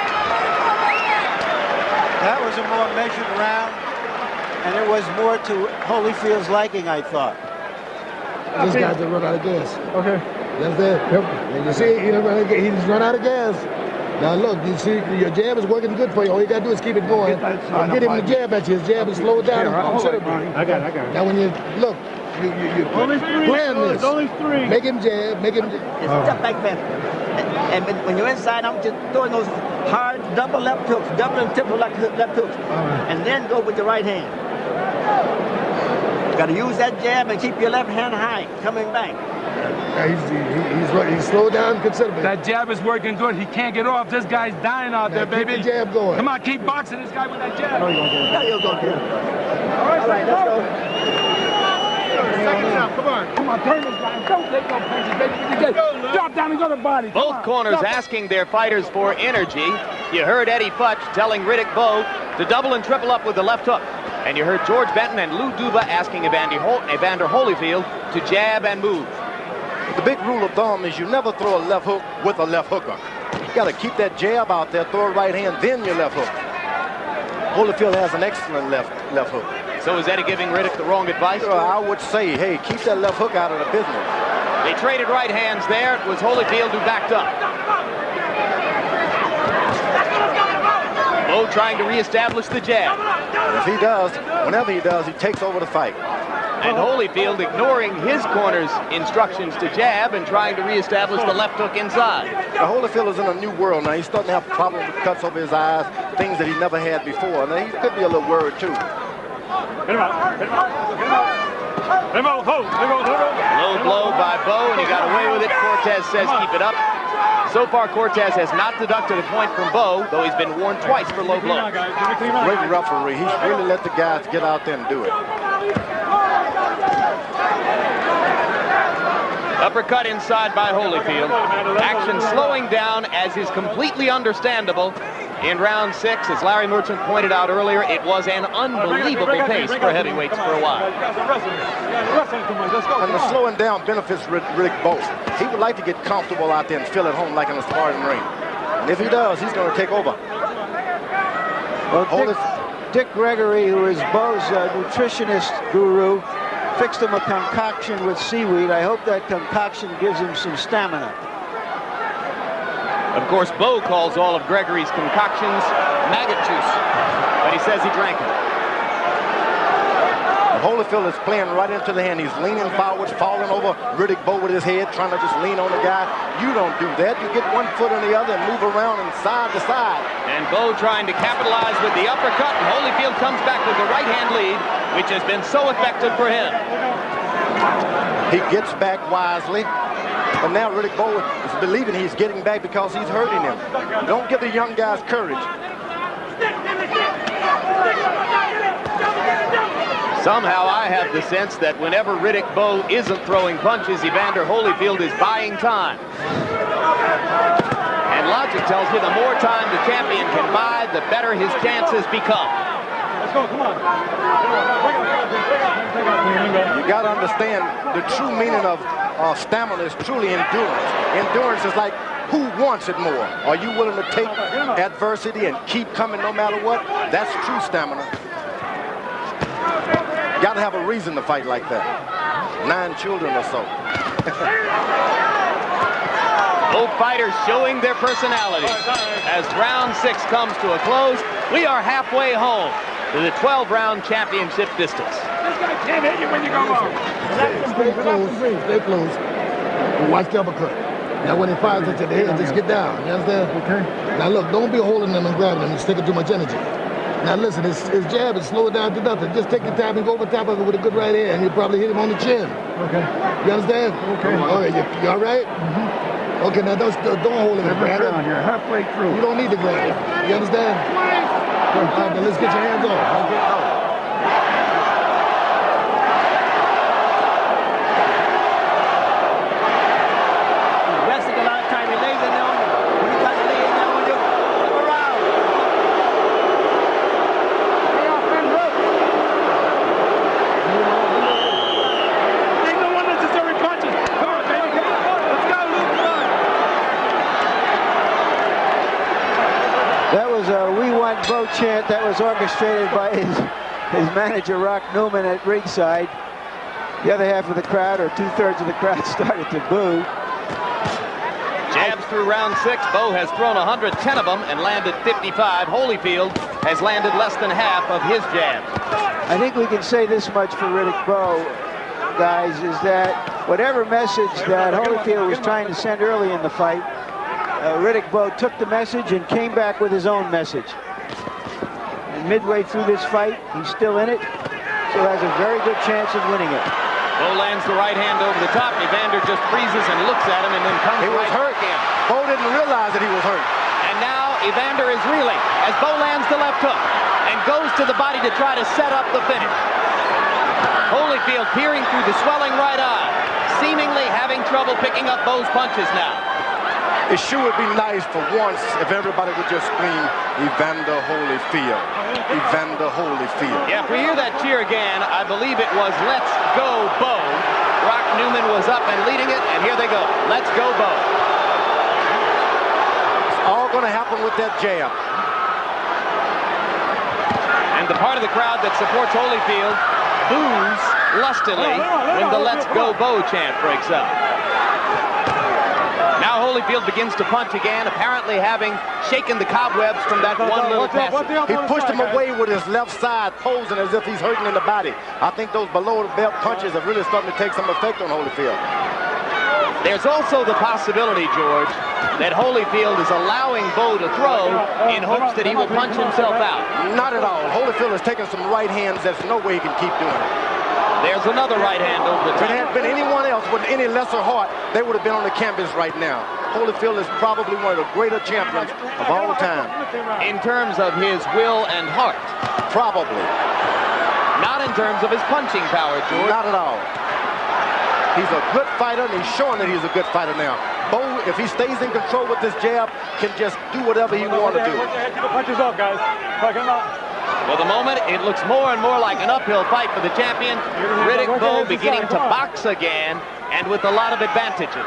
That was a more measured round, and it was more to Holyfield's liking, I thought. This guy's just run out of gas. Okay. That's it. And you see, he just run out of gas. Now look, you see, your jab is working good for you. All you gotta do is keep it going. Get him the jab at you. His jab is slowed down considerably. I got it. Now when you look, you plan this. Only 3. Make him jab. Make him. Step back fast. And when you're inside, I'm just throwing those hard double left hooks, double and triple left hooks, and then go with your right hand. You got to use that jab and keep your left hand high, coming back. He's slowed down considerably. That jab is working good. He can't get off. This guy's dying out there, baby. Keep the jab going. Come on, keep boxing this guy with that jab. You're going to get it. All right, let's go. Second time, come on, turn this guy. Don't take no punches, baby. Drop down and go to the body. Both corners asking their fighters for energy. You heard Eddie Futch telling Riddick Bowe to double and triple up with the left hook. And you heard George Benton and Lou Duba asking Evander Holyfield to jab and move. The big rule of thumb is you never throw a left hook with a left hooker. You got to keep that jab out there, throw a right hand, then your left hook. Holyfield has an excellent left hook. So is Eddie giving Riddick the wrong advice? I would say, hey, keep that left hook out of the business. They traded right hands there. It was Holyfield who backed up. Bowe trying to reestablish the jab. And if he does, whenever he does, he takes over the fight. And Holyfield ignoring his corner's instructions to jab and trying to reestablish the left hook inside. Now, Holyfield is in a new world now. He's starting to have problems with cuts over his eyes, things that he never had before. Now, he could be a little worried, too. Hit him out. Hit him out. Hit him out. Low blow by Bowe, and he got away with it. Cortez says keep it up. So far, Cortez has not deducted a point from Bowe, though he's been warned twice for low blows. Great referee. He's really let the guys get out there and do it. Uppercut inside by Holyfield. Action slowing down, as is completely understandable. In round 6, as Larry Merchant pointed out earlier, it was an unbelievable pace for heavyweights for a while. And the slowing down benefits Riddick Bowe. He would like to get comfortable out there and feel at home like in a sparring ring. And if he does, he's going to take over. Well, Dick Gregory, who is Bowe's nutritionist guru, fixed him a concoction with seaweed. I hope that concoction gives him some stamina. Of course, Bowe calls all of Gregory's concoctions maggot juice, but he says he drank it. Holyfield is playing right into the hand. He's leaning forward, falling over Riddick Bowe with his head, trying to just lean on the guy. You don't do that. You get one foot on the other and move around and side to side. And Bowe trying to capitalize with the uppercut, and Holyfield comes back with the right-hand lead, which has been so effective for him. He gets back wisely. But now Riddick Bowe is believing he's getting back because he's hurting him. Don't give the young guys courage. Somehow I have the sense that whenever Riddick Bowe isn't throwing punches, Evander Holyfield is buying time. And logic tells you the more time the champion can buy, the better his chances become. Let's go, come on. You got to understand the true meaning of stamina is truly endurance. Endurance is like, who wants it more? Are you willing to take adversity and keep coming no matter what? That's true stamina. Got to have a reason to fight like that. 9 children or so. Both fighters showing their personalities. As round 6 comes to a close, we are halfway home to the 12-round championship distance. This guy can't hit you when you go off. Stay close. Stay close. Watch the uppercut. Now when he fires at you in the head, just get down. You understand? Okay. Now look, don't be holding them and grabbing them. It's taking too much energy. Now listen, his jab is slow it down to nothing. Just take your time and go over top of it with a good right hand, and you probably hit him on the chin. Okay. You understand? Okay. All right, you all right? Mm-hmm. Okay, now don't hold him and grab him. You're halfway through. You don't need to grab him. You understand? All right, now let's get your hands off. Okay. Bowe chant that was orchestrated by his manager Rock Newman at ringside. The other half of the crowd, or 2/3 of the crowd, started to boo. Jabs through round 6. Bowe has thrown 110 of them and landed 55. Holyfield has landed less than half of his jabs. I think we can say this much for Riddick Bowe, guys, is that whatever message that Holyfield was trying to send early in the fight, Riddick Bowe took the message and came back with his own message. Midway through this fight, he's still in it, so has a very good chance of winning it. Bowe lands the right hand over the top. Evander just freezes and looks at him and then comes he right was hurt. again. Bowe didn't realize that he was hurt. And now Evander is reeling as Bowe lands the left hook and goes to the body to try to set up the finish. Holyfield peering through the swelling right eye, seemingly having trouble picking up Bowe's punches now. It sure would be nice for once if everybody would just scream, Evander Holyfield. Evander Holyfield. Yeah, if we hear that cheer again, I believe it was Let's Go Bowe. Rock Newman was up and leading it, and here they go. Let's go Bowe. It's all going to happen with that jab. And the part of the crowd that supports Holyfield boos lustily when the Let's Go Bowe chant breaks out. Now Holyfield begins to punch again, apparently having shaken the cobwebs from that one little pass. He pushed him away with his left side, posing as if he's hurting in the body. I think those below-the-belt punches are really starting to take some effect on Holyfield. There's also the possibility, George, that Holyfield is allowing Bowe to throw in hopes that he will punch himself out. Not at all. Holyfield has taken some right hands. There's no way he can keep doing it. There's another right hand over the top. If it had been anyone else with any lesser heart, they would have been on the canvas right now. Holyfield is probably one of the greater champions of all time. In terms of his will and heart? Probably. Not in terms of his punching power, George. Not at all. He's a good fighter, and he's showing that he's a good fighter now. Bowe, if he stays in control with this jab, can just do whatever he wants to do. Punches off, guys. For the moment, it looks more and more like an uphill fight for the champion. Riddick Bowe beginning to box again, and with a lot of advantages.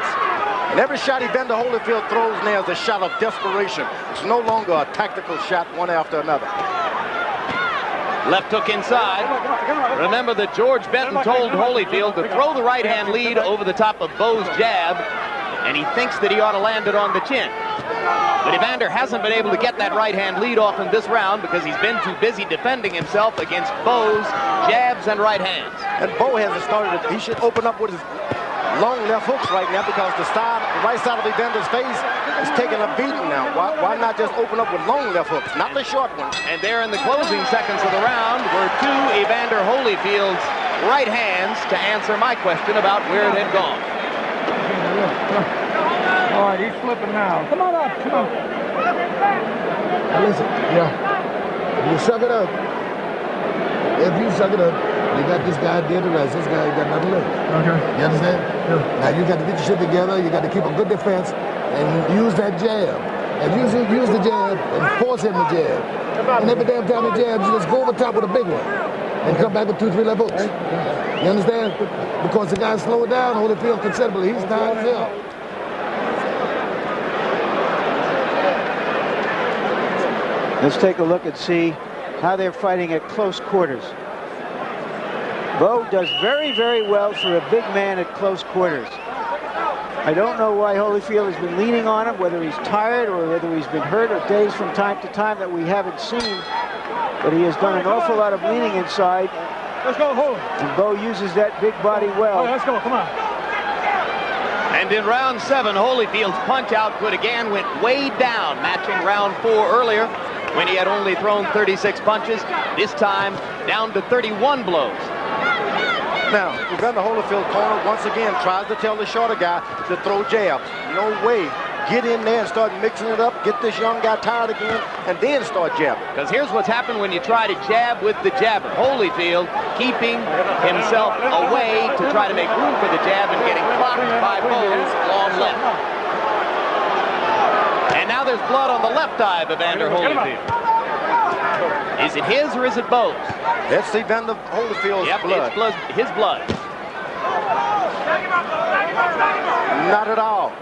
And every shot Evander Holyfield throws now is a shot of desperation. It's no longer a tactical shot one after another. Left hook inside. Remember that George Benton told Holyfield to throw the right-hand lead over the top of Bowe's jab, and he thinks that he ought to land it on the chin. But Evander hasn't been able to get that right-hand lead off in this round because he's been too busy defending himself against Bowe's jabs and right hands. And Bowe hasn't started. He should open up with his long left hooks right now because the right side of Evander's face is taking a beating now. Why not just open up with long left hooks, not the short ones? And there in the closing seconds of the round were two Evander Holyfield's right hands to answer my question about where it had gone. All right, he's flipping now. Come on up, come on. Now listen, you suck it up. If you suck it up, you got this guy dead to rest. This guy got nothing left. Okay. You understand? Yeah. Now you got to get your shit together. You got to keep a good defense and use that jab. And use the jab and force him to jab. And every damn time he jabs, you just go over top with a big one and come back with 2-3 left hooks. You understand? Because the guy slowed down, Holyfield considerably. He's tired as hell. Let's take a look and see how they're fighting at close quarters. Bowe does very, very well for a big man at close quarters. I don't know why Holyfield has been leaning on him, whether he's tired or whether he's been hurt or dazed from time to time that we haven't seen. But he has done an awful lot of leaning inside. Let's go, Holy. And Bowe uses that big body well. Let's go, come on. And in round 7, Holyfield's punch output again went way down, matching round 4 earlier when he had only thrown 36 punches. This time down to 31 blows. Now, Evander Holyfield corner once again tries to tell the shorter guy to throw jabs. No way. Get in there and start mixing it up, get this young guy tired again, and then start jabbing. Because here's what's happened when you try to jab with the jabber. Holyfield keeping himself away to try to make room for the jab and getting clocked by Bowe's long left. And now there's blood on the left eye of Evander Holyfield. Is it his or is it Bowe's? It's Evander Holyfield's blood. It's his blood. Not at all.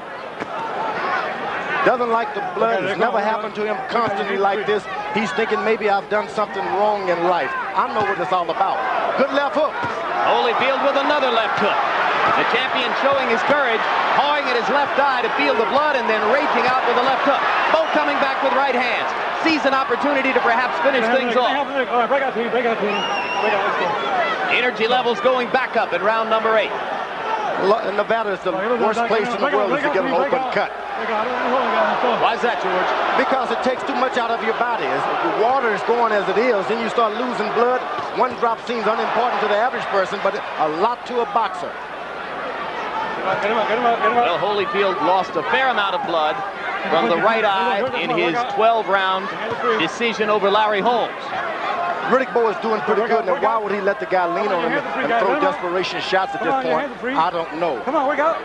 Doesn't like the blood. It's never happened to him constantly like this. He's thinking maybe I've done something wrong in life. I know what it's all about. Good left hook. Holyfield with another left hook. The champion showing his courage, pawing at his left eye to feel the blood and then raging out with a left hook. Bowe coming back with right hands. Sees an opportunity to perhaps finish things off. Energy levels going back up in round number 8. Nevada is the worst place in the world to get an open cut. Why is that, George? Because it takes too much out of your body. As the water is going as it is, then you start losing blood. One drop seems unimportant to the average person, but a lot to a boxer. Well, Holyfield lost a fair amount of blood from the right eye in his 12-round decision over Larry Holmes. Riddick Bowe is doing pretty good. Now, why would he let the guy lean on him and throw desperation shots at this point? I don't know. Come on, wake up.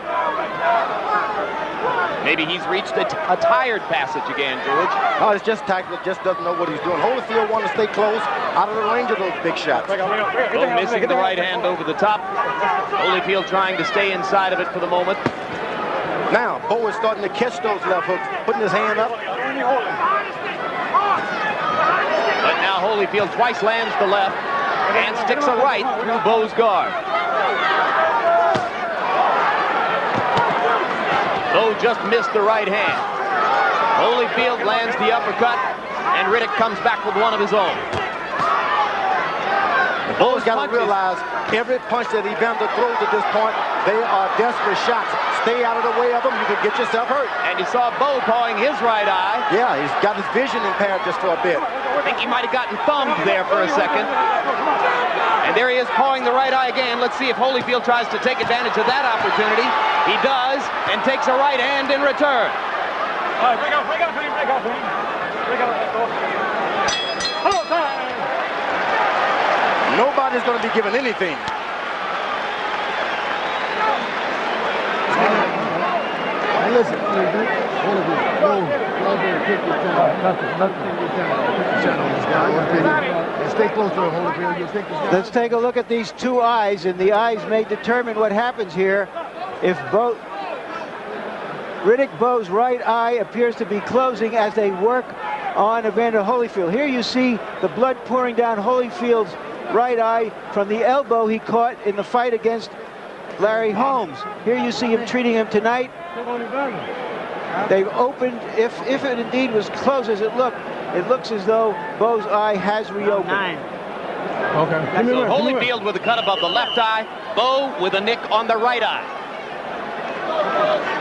Maybe he's reached a tired passage again, George. No, it's just tactical. Just doesn't know what he's doing. Holyfield wants to stay close, out of the range of those big shots. Bowe missing the right hand over the top. Holyfield trying to stay inside of it for the moment. Now, Bowe is starting to catch those left hooks, putting his hand up. But now Holyfield twice lands the left and sticks a right through Bowe's guard. Bowe just missed the right hand. Holyfield lands the uppercut, and Riddick comes back with one of his own. Bowe's got to realize every punch that Evander throws at this point, they are desperate shots. Stay out of the way of them, you can get yourself hurt. And you saw Bowe pawing his right eye. Yeah, he's got his vision impaired just for a bit. I think he might have gotten thumbed there for a second. And there he is pawing the right eye again. Let's see if Holyfield tries to take advantage of that opportunity. He does, and takes a right hand in return. All right, break out, break out, break out, break out, let's go. Hello, time. Nobody's going to be given anything. Hey, listen, stay close to Holyfield. Let's take a look at these two eyes, and the eyes may determine what happens here. If Riddick Bowe's right eye appears to be closing as they work on Evander Holyfield. Here you see the blood pouring down Holyfield's right eye from the elbow he caught in the fight against Larry Holmes. Here you see him treating him tonight. They've opened, if it indeed was closed as it looks as though Bowe's eye has reopened. Okay. So Holyfield with a cut above the left eye, Bowe with a nick on the right eye.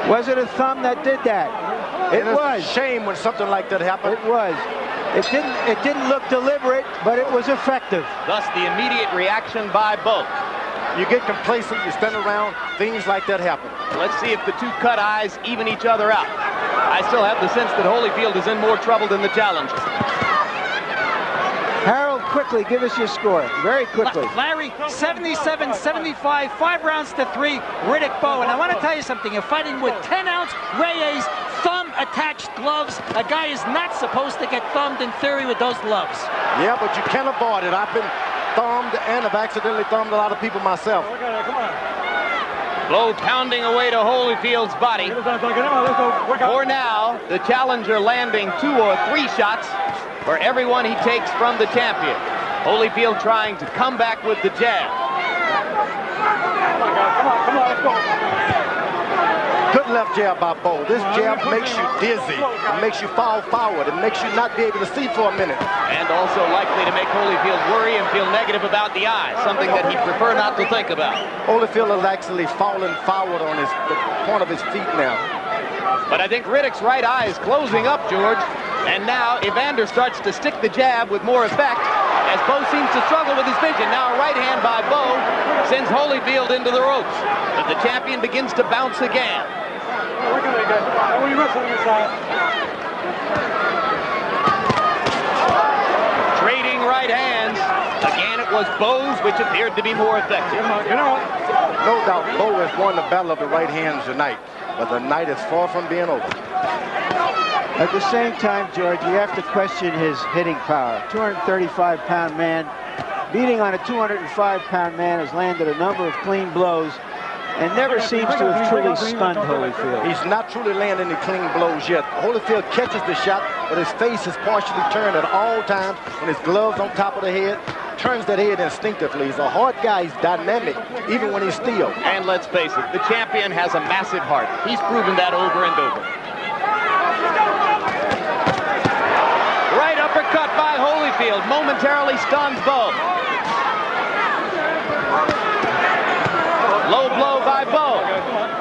Was it a thumb that did that? It was. It's a shame when something like that happened. It was. It didn't look deliberate, but it was effective. Thus the immediate reaction by Bowe. You get complacent, you stand around, things like that happen. Let's see if the two cut eyes even each other out. I still have the sense that Holyfield is in more trouble than the challenger. Harold, quickly, give us your score. Very quickly. Larry, 77-75, 5 rounds to 3, Riddick Bowe. And I want to tell you something. You're fighting with 10-ounce Reyes thumb-attached gloves. A guy is not supposed to get thumbed in theory with those gloves. Yeah, but you can't avoid it. I've been thumbed and have accidentally thumbed a lot of people myself. Bowe pounding away to Holyfield's body. For now, the challenger landing 2 or 3 shots for everyone he takes from the champion. Holyfield trying to come back with the jab. Good Good left jab by Bowe. This jab makes you dizzy. It makes you fall forward. It makes you not be able to see for a minute. And also likely to make Holyfield worry and feel negative about the eye, something that he'd prefer not to think about. Holyfield is actually falling forward on the point of his feet now. But I think Riddick's right eye is closing up, George. And now Evander starts to stick the jab with more effect as Bowe seems to struggle with his vision. Now a right hand by Bowe sends Holyfield into the ropes. But the champion begins to bounce again. Trading right hands. Again, it was Bowe's, which appeared to be more effective. No doubt Bowe has won the battle of the right hands tonight, but the night is far from being over. At the same time, George, you have to question his hitting power. 235-pound man, beating on a 205-pound man, has landed a number of clean blows and never seems to have truly stunned Holyfield. He's not truly landing any clean blows yet. Holyfield catches the shot, but his face is partially turned at all times, and his gloves on top of the head. Turns that head instinctively. He's a hard guy. He's dynamic, even when he's still. And let's face it, the champion has a massive heart. He's proven that over and over. Right uppercut by Holyfield momentarily stuns Bowe. Low blow by Bowe.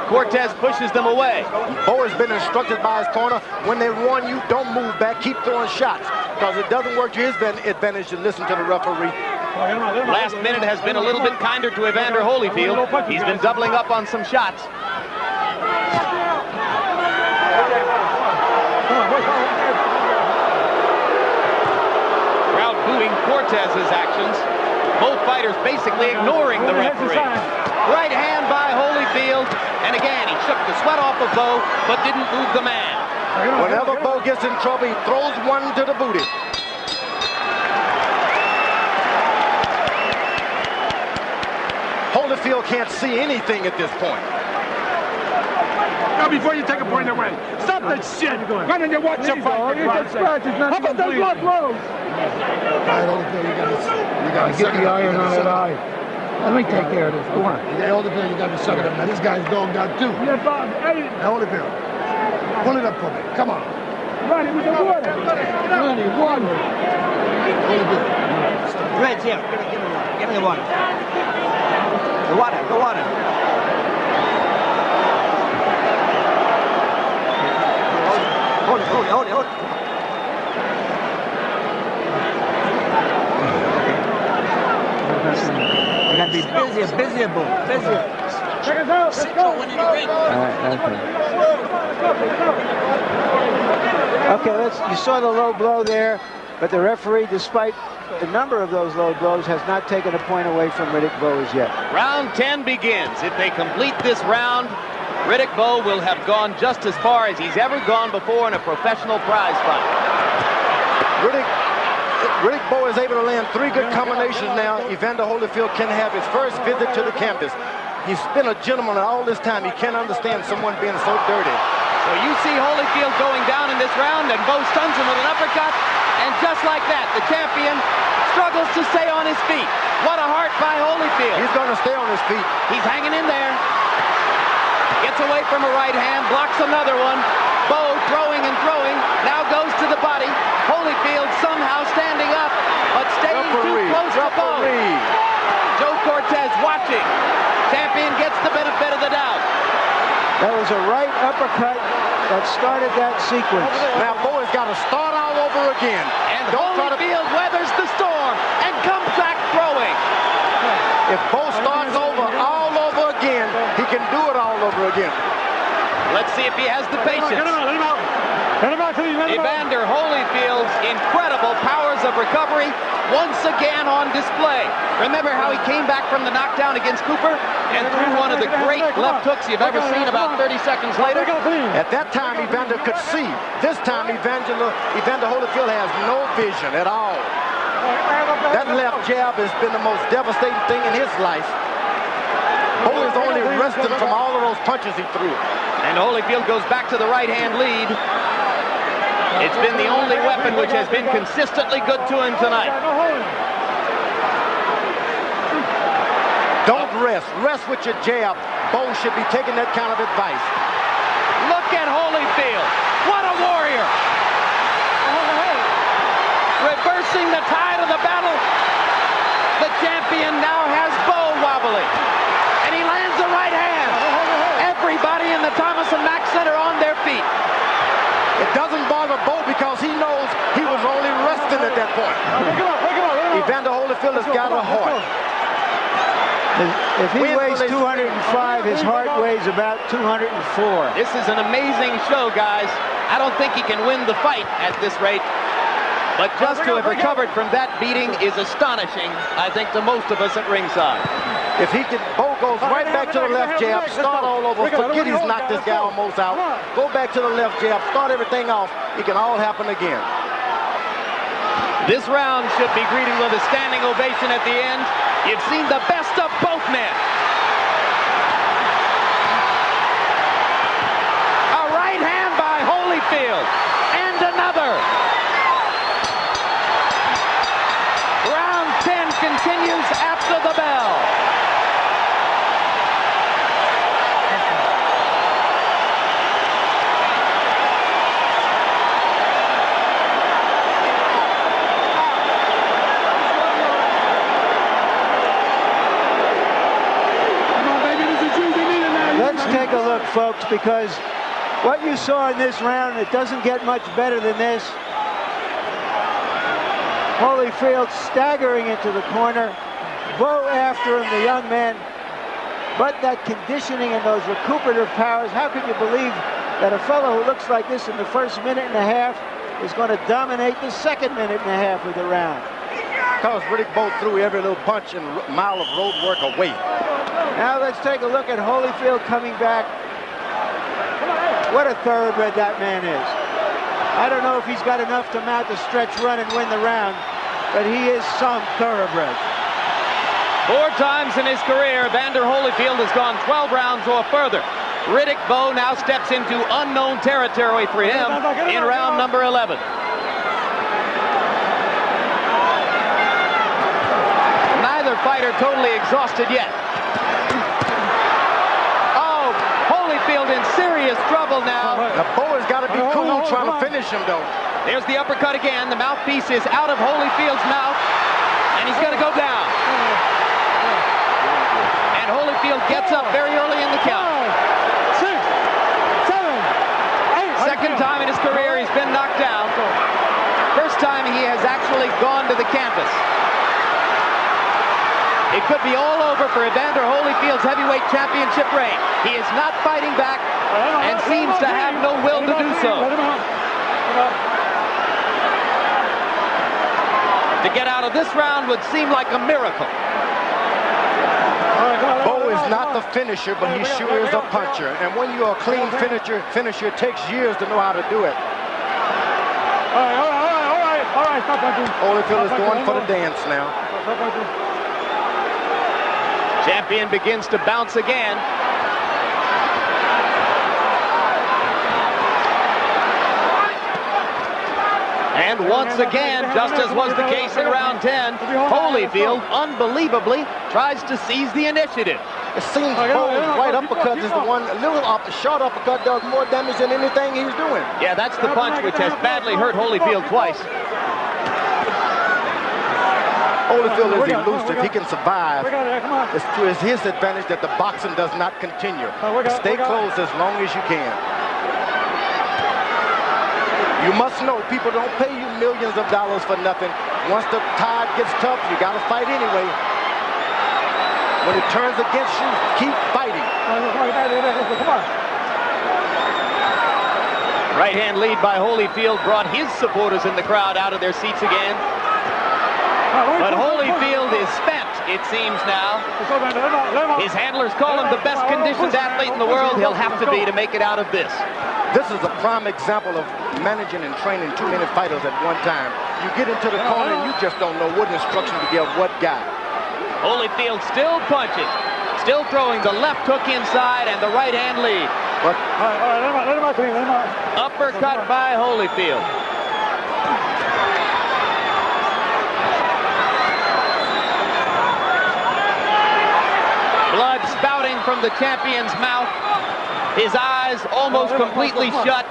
Cortez pushes them away. Bowe has been instructed by his corner, when they run you, don't move back, keep throwing shots. Because it doesn't work to his advantage to listen to the referee. Last minute has been a little bit kinder to Evander Holyfield. He's been doubling up on some shots. Crowd booing Cortez's actions. Both fighters basically ignoring the referee. Right hand by Holyfield, and again he shook the sweat off of Bowe, but didn't move the man. Whenever Bowe gets in trouble, he throws one to the booty. Holyfield can't see anything at this point. Now, before you take a point away, stop that shit. Run and you watch your fight. How about those blood blows? All right, Holyfield, you got to get the iron on that eye. Let me take care of this. Go on. Holyfield, you got to suck it up. Now, this guy's dogged out too. Yeah, Bob. Hey. Now, Holyfield, pull it up for me. Come on. Ronnie, with the water. Ronnie, water. Holyfield. Red, here. Give me the water. The water, the water. Hold it. You got to be busier, Bowe. Busier. Check us out. Let's go. Okay, you saw the low blow there, but the referee, despite the number of those low blows, has not taken a point away from Riddick Bowe as yet. Round 10 begins. If they complete this round, Riddick Bowe will have gone just as far as he's ever gone before in a professional prize fight. Riddick Bowe is able to land 3 good combinations now. Evander Holyfield can have his first visit to the campus. He's been a gentleman all this time. He can't understand someone being so dirty. So you see Holyfield going down in this round, and Bowe stuns him with an uppercut. And just like that, the champion struggles to stay on his feet. What a heart by Holyfield. He's going to stay on his feet. He's hanging in there. Gets away from a right hand, blocks another one. Bowe throwing and throwing, now goes to the body. Holyfield somehow standing up, but staying too close to Bowe. Joe Cortez watching. Champion gets the benefit of the doubt. That was a right uppercut that started that sequence. Now Bowe has got to start all over again. And Holyfield weathers the storm and comes back throwing. If Bowe starts over all over again, he can do it all over again. Let's see if he has the patience. Let him out. Evander Holyfield's incredible powers of recovery once again on display. Remember how he came back from the knockdown against Cooper and threw one of the great left hooks you've ever seen about 30 seconds later? At that time, Evander could see. This time, Evander Holyfield has no vision at all. That left jab has been the most devastating thing in his life. Bowe is only resting from all of those punches he threw. And Holyfield goes back to the right-hand lead. It's been the only weapon which has been consistently good to him tonight. Don't rest. Rest with your jab. Bowe should be taking that kind of advice. Look at Holyfield. What a warrior. Reversing the tide of the battle. The champion now has Bowe wobbly. And he lands the right hand. Everybody in the Thomas and Mack Center on their feet. It doesn't bother Bowe because he knows he was only resting at that point. Evander Holyfield has got a heart. If he weighs 205, his heart weighs about 204. This is an amazing show, guys. I don't think he can win the fight at this rate. But just to have recovered from that beating is astonishing, I think, to most of us at ringside. If he can, Bowe goes right back to the left jab, start all over, forget he's knocked this guy almost out, go back to the left jab, start everything off, it can all happen again. This round should be greeted with a standing ovation at the end. You've seen the best of both men. A right hand by Holyfield, and another. Round 10 continues after the bell. Let's take a look, folks, because what you saw in this round, it doesn't get much better than this. Holyfield staggering into the corner. Bowe after him, the young man. But that conditioning and those recuperative powers, how can you believe that a fellow who looks like this in the first minute and a half is going to dominate the second minute and a half of the round? Because Riddick Bowe threw every little punch and mile of road work away. Now let's take a look at Holyfield coming back. What a thoroughbred that man is. I don't know if he's got enough to mount a stretch run and win the round, but he is some thoroughbred. 4 times in his career, Evander Holyfield has gone 12 rounds or further. Riddick Bowe now steps into unknown territory for him in round number 11. Neither fighter totally exhausted yet. Oh, Holyfield in serious trouble now. Now Bowe has got to be cool trying to finish him, though. There's the uppercut again. The mouthpiece is out of Holyfield's mouth, and he's going to go down. And Holyfield gets up very early in the count. 6, 7, 8. Second time in his career he's been knocked down. First time he has actually gone to the canvas. It could be all over for Evander Holyfield's heavyweight championship reign. He is not fighting back and seems to have no will to do so. To get out of this round would seem like a miracle. Bowe is not the finisher, but he sure is a puncher. And when you're a clean finisher, it takes years to know how to do it. All right, stop punching. Holyfield is going for the dance now. Stop punching. Champion begins to bounce again. And once again, just as was the case in round 10, Holyfield unbelievably tries to seize the initiative. It seems Bowe's right uppercut is the one, a little short uppercut does more damage than anything he's doing. Yeah, that's the punch which has badly hurt Holyfield twice. Holyfield is elusive. He can survive. It's to his advantage that the boxing does not continue. Stay close as long as you can. You must know people don't pay you millions of dollars for nothing. Once the tide gets tough, you got to fight anyway. When it turns against you, keep fighting. Right hand lead by Holyfield brought his supporters in the crowd out of their seats again. But Holyfield is spent, it seems now. His handlers call him the best conditioned athlete in the world. He'll have to be to make it out of this. This is a prime example of managing and training too many fighters at one time. You get into the corner and you just don't know what instruction to give what guy. Holyfield still punching, still throwing the left hook inside and the right hand lead. But uppercut by Holyfield. Blood spouting from the champion's mouth. His eyes eyes almost completely shut.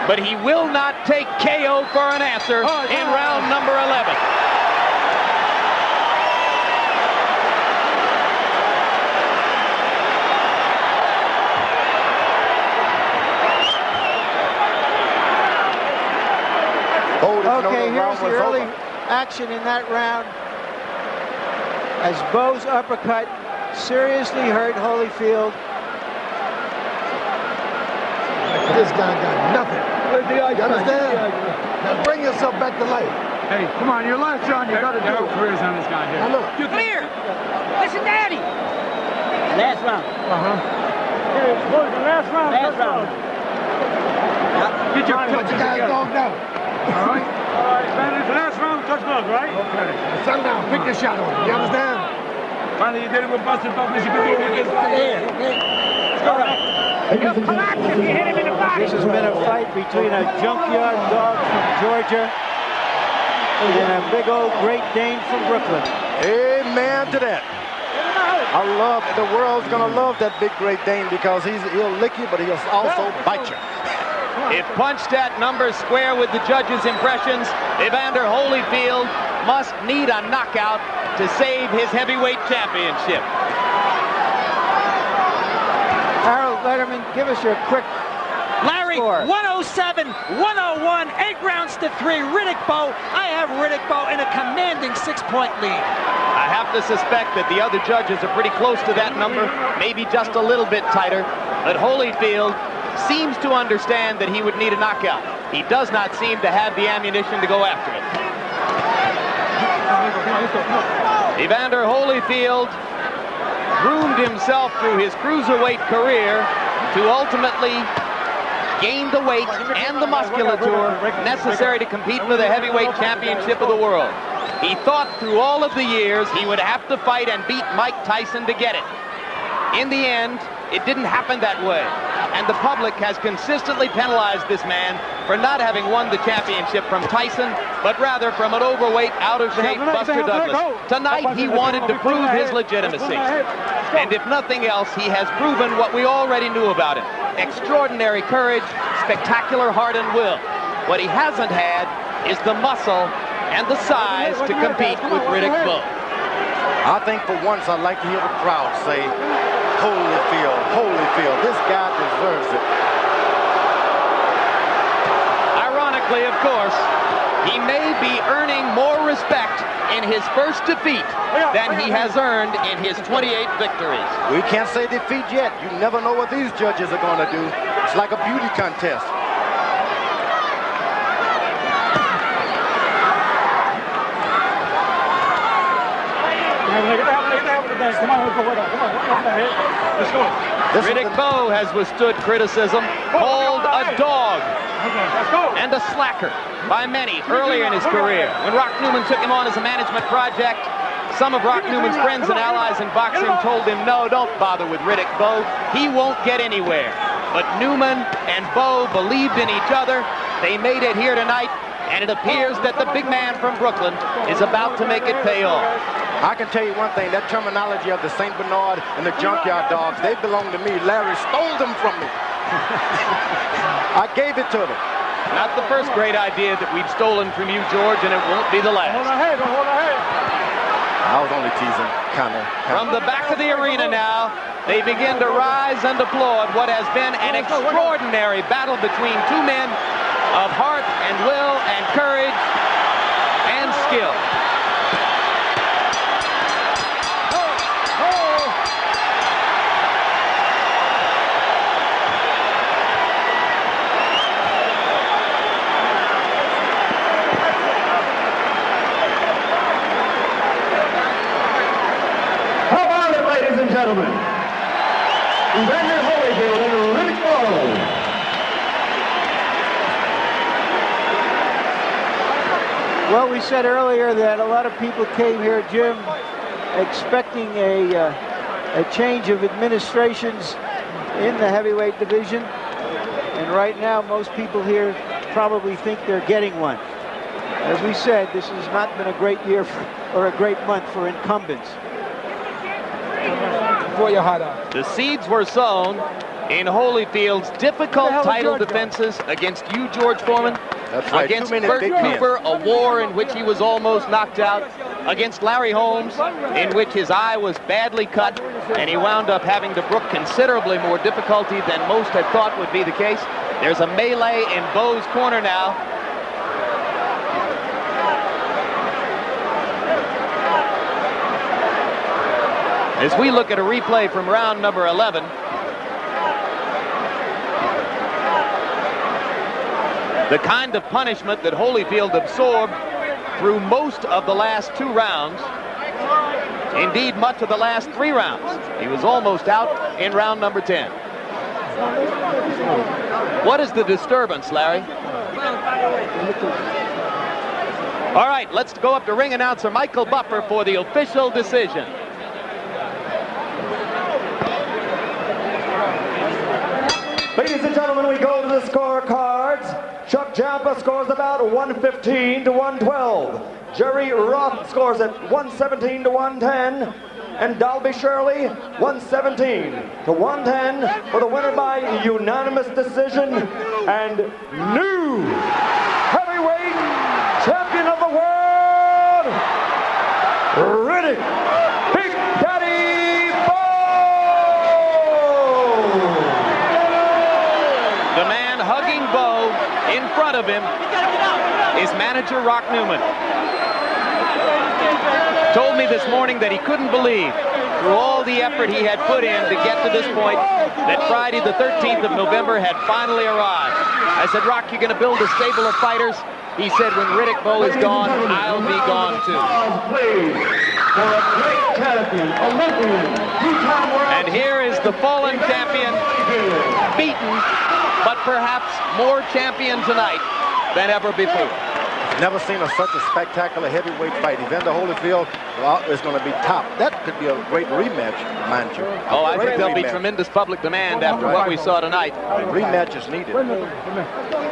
But he will not take KO for an answer in round number 11. Okay, here's the early action in that round as Bowe's uppercut seriously hurt Holyfield. This guy got nothing. You understand? Now bring yourself back to life. Hey, come on, your last round, you got to do it. Careers on this guy here. Now look. You're clear. Listen, Daddy. Last round. Last round. Last round. Get your Put you guys dogged out. All right? All right, man, it's the last round, touch gloves, right? Okay. Now settle down. Pick your shot on him. You understand? Finally, you did it with busted bumpers. You can do it against the head. Let's go. This has been a fight between a junkyard dog from Georgia and a big old Great Dane from Brooklyn. Amen to that. The world's gonna love that big Great Dane because he'll lick you, but he'll also bite you. If punched at number square with the judges' impressions, Evander Holyfield must need a knockout to save his heavyweight championship. Harold Letterman, give us your quick Larry, score. 107, 101, 8 rounds to 3. Riddick Bowe. I have Riddick Bowe in a commanding 6-point lead. I have to suspect that the other judges are pretty close to that number, maybe just a little bit tighter. But Holyfield seems to understand that he would need a knockout. He does not seem to have the ammunition to go after it. Evander Holyfield groomed himself through his cruiserweight career to ultimately gain the weight and the musculature necessary to compete for the heavyweight championship of the world. He thought through all of the years he would have to fight and beat Mike Tyson to get it. In the end, it didn't happen that way. And the public has consistently penalized this man for not having won the championship from Tyson, but rather from an overweight, out-of-shape Buster Douglas. Tonight, he wanted to prove his legitimacy. And if nothing else, he has proven what we already knew about him. Extraordinary courage, spectacular heart and will. What he hasn't had is the muscle and the size to compete with Riddick Bowe. I think for once I'd like to hear the crowd say, Holyfield, Holyfield, this guy deserves it. Ironically, of course, he may be earning more respect in his first defeat than he has earned in his 28 victories. We can't say defeat yet. You never know what these judges are going to do. It's like a beauty contest. Riddick Bowe has withstood criticism, called a dog and a slacker by many earlier in his career. When Rock Newman took him on as a management project, some of Rock Newman's friends and allies in boxing told him, no, don't bother with Riddick Bowe. He won't get anywhere. But Newman and Bowe believed in each other. They made it here tonight, and it appears that the big man from Brooklyn is about to make it pay off. I can tell you one thing, that terminology of the St. Bernard and the junkyard dogs, they belong to me. Larry stole them from me. I gave it to them. Not the first great idea that we've stolen from you, George, and it won't be the last. Hold on, hey, don't hold on, hey. I was only teasing, kind of. From the back of the arena now, they begin to rise and applaud what has been an extraordinary battle between two men of heart and will and courage and skill. Ladies and gentlemen, Evander Holyfield and Riddick Bowe. Well, we said earlier that a lot of people came here, Jim, expecting a change of administrations in the heavyweight division. And right now, most people here probably think they're getting one. As we said, this has not been a great year or a great month for incumbents. The seeds were sown in Holyfield's difficult title defenses against you, George Foreman. That's right. Against Bert Cooper, a war in which he was almost knocked out. Against Larry Holmes, in which his eye was badly cut, and he wound up having to brook considerably more difficulty than most had thought would be the case. There's a melee in Bowe's corner now. As we look at a replay from round number 11, the kind of punishment that Holyfield absorbed through most of the last 2 rounds, indeed much of the last 3 rounds. He was almost out in round number 10. What is the disturbance, Larry? All right, let's go up to ring announcer Michael Buffer for the official decision. Ladies and gentlemen, we go to the scorecards. Chuck Jampa scores about 115 to 112. Jerry Roth scores at 117 to 110. And Dalby Shirley, 117 to 110 for the winner by unanimous decision and new heavyweight champion of the world, Riddick Big Daddy Bowe. The man hugging Bowe in front of him is manager Rock Newman. Told me this morning that he couldn't believe, through all the effort he had put in to get to this point, that Friday the 13th of November had finally arrived. I said, Rock, you're going to build a stable of fighters? He said, when Riddick Bowe is gone, I'll be gone too. And here is the fallen champion, beaten, but perhaps more champion tonight than ever before. Never seen such a spectacular heavyweight fight. Evander Holyfield is going to be top. That could be a great rematch, mind you. Oh, I think there'll be tremendous public demand after what we saw tonight. A rematch is needed.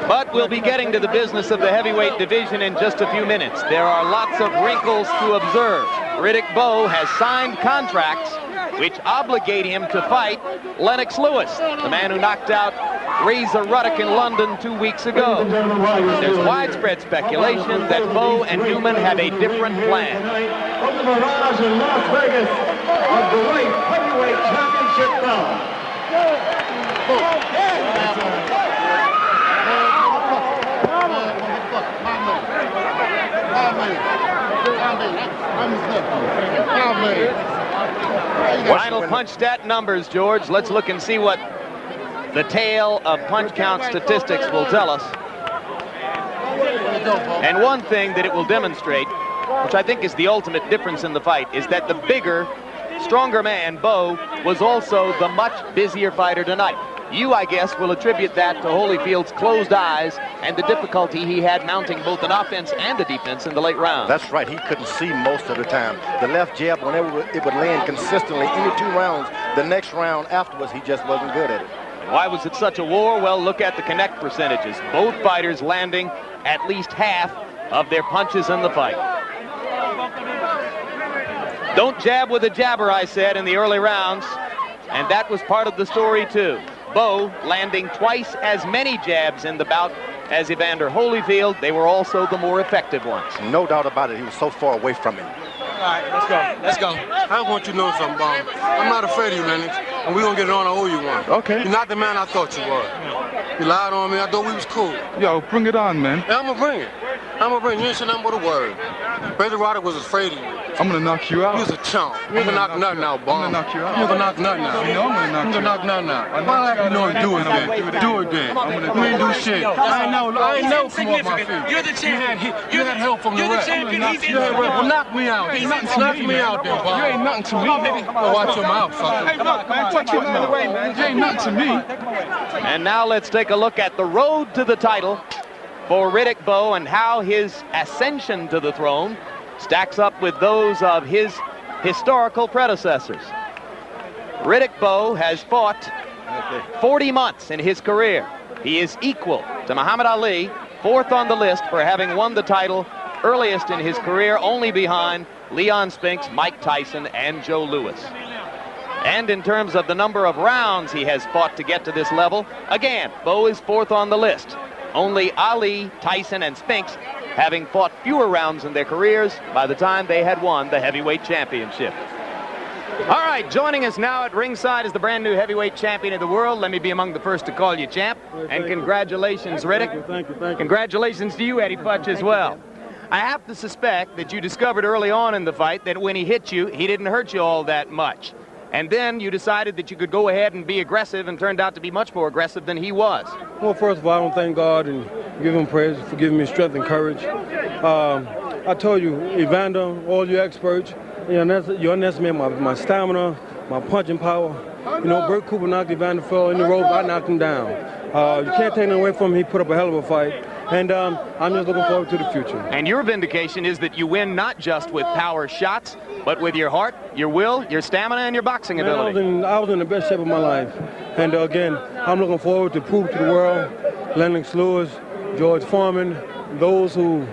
But we'll be getting to the business of the heavyweight division in just a few minutes. There are lots of wrinkles to observe. Riddick Bowe has signed contracts which obligate him to fight Lennox Lewis, the man who knocked out Razor Ruddock in London 2 weeks ago. There's widespread speculation that Bowe and Newman have a different plan. From the Mirage in Las Vegas, a great heavyweight championship bout. Final punch stat numbers, George. Let's look and see what the tale of punch count statistics will tell us. And one thing that it will demonstrate, which I think is the ultimate difference in the fight, is that the bigger, stronger man, Bowe, was also the much busier fighter tonight. You, I guess, will attribute that to Holyfield's closed eyes and the difficulty he had mounting both an offense and a defense in the late rounds. That's right. He couldn't see most of the time. The left jab, whenever it would land consistently, any 2 rounds, the next round afterwards, he just wasn't good at it. Why was it such a war? Well, look at the connect percentages. Both fighters landing at least half of their punches in the fight. Don't jab with a jabber, I said in the early rounds, and that was part of the story too. Bowe landing twice as many jabs in the bout as Evander Holyfield. They were also the more effective ones. No doubt about it. He was so far away from him. All right, let's go. Let's go. I want you to know something, Bowe. I'm not afraid of you, Lennox, and we're going to get it on. I owe you one. Okay. You're not the man I thought you were. You lied on me. I thought we was cool. Yo, bring it on, man. Yeah, I'm going to bring it. I'm going to bring it. You ain't said nothing but a word. Razor Ruddock was afraid of you. I'm going to knock you out. You was a chump. You ain't going to knock nothing out, Bowe. I'm going to knock you out. You ain't going to knock nothing out. You know I'm going to knock you out. You going to knock nothing out. Why you know you do it then? Do it then. You ain't do shit. I ain't know come off my feet. You're the champion. You had help from the ref. You had help. Well, knock me out. Knock me out then, Bowe. You ain't nothing to me, baby. Well, watch your mouth, sucker. Hey, look, man, put your man away, man. You ain't nothing to me. And now let's take a look at the road to the title for Riddick Bowe and how his ascension to the throne stacks up with those of his historical predecessors. Riddick Bowe has fought 40 months in his career. He is equal to Muhammad Ali, 4th on the list for having won the title earliest in his career, only behind Leon Spinks, Mike Tyson, and Joe Louis. And in terms of the number of rounds he has fought to get to this level, again, Bowe is 4th on the list. Only Ali, Tyson, and Spinks having fought fewer rounds in their careers by the time they had won the heavyweight championship. All right, joining us now at ringside is the brand new heavyweight champion of the world. Let me be among the first to call you champ. And congratulations, Riddick. Thank you. Congratulations to you, Eddie Futch, as well. I have to suspect that you discovered early on in the fight that when he hit you, he didn't hurt you all that much. And then you decided that you could go ahead and be aggressive, and turned out to be much more aggressive than he was. Well, first of all, I want to thank God and give him praise for giving me strength and courage. I told you, Evander, all you experts, you underestimate my stamina, my punching power. You know, Bert Cooper knocked Evander fell in the ropes. I knocked him down. You can't take nothing away from him. He put up a hell of a fight. And I'm just looking forward to the future. And your vindication is that you win not just with power shots, but with your heart, your will, your stamina, and your boxing ability. I was in the best shape of my life. And again, I'm looking forward to prove to the world, Lennox Lewis, George Foreman, those who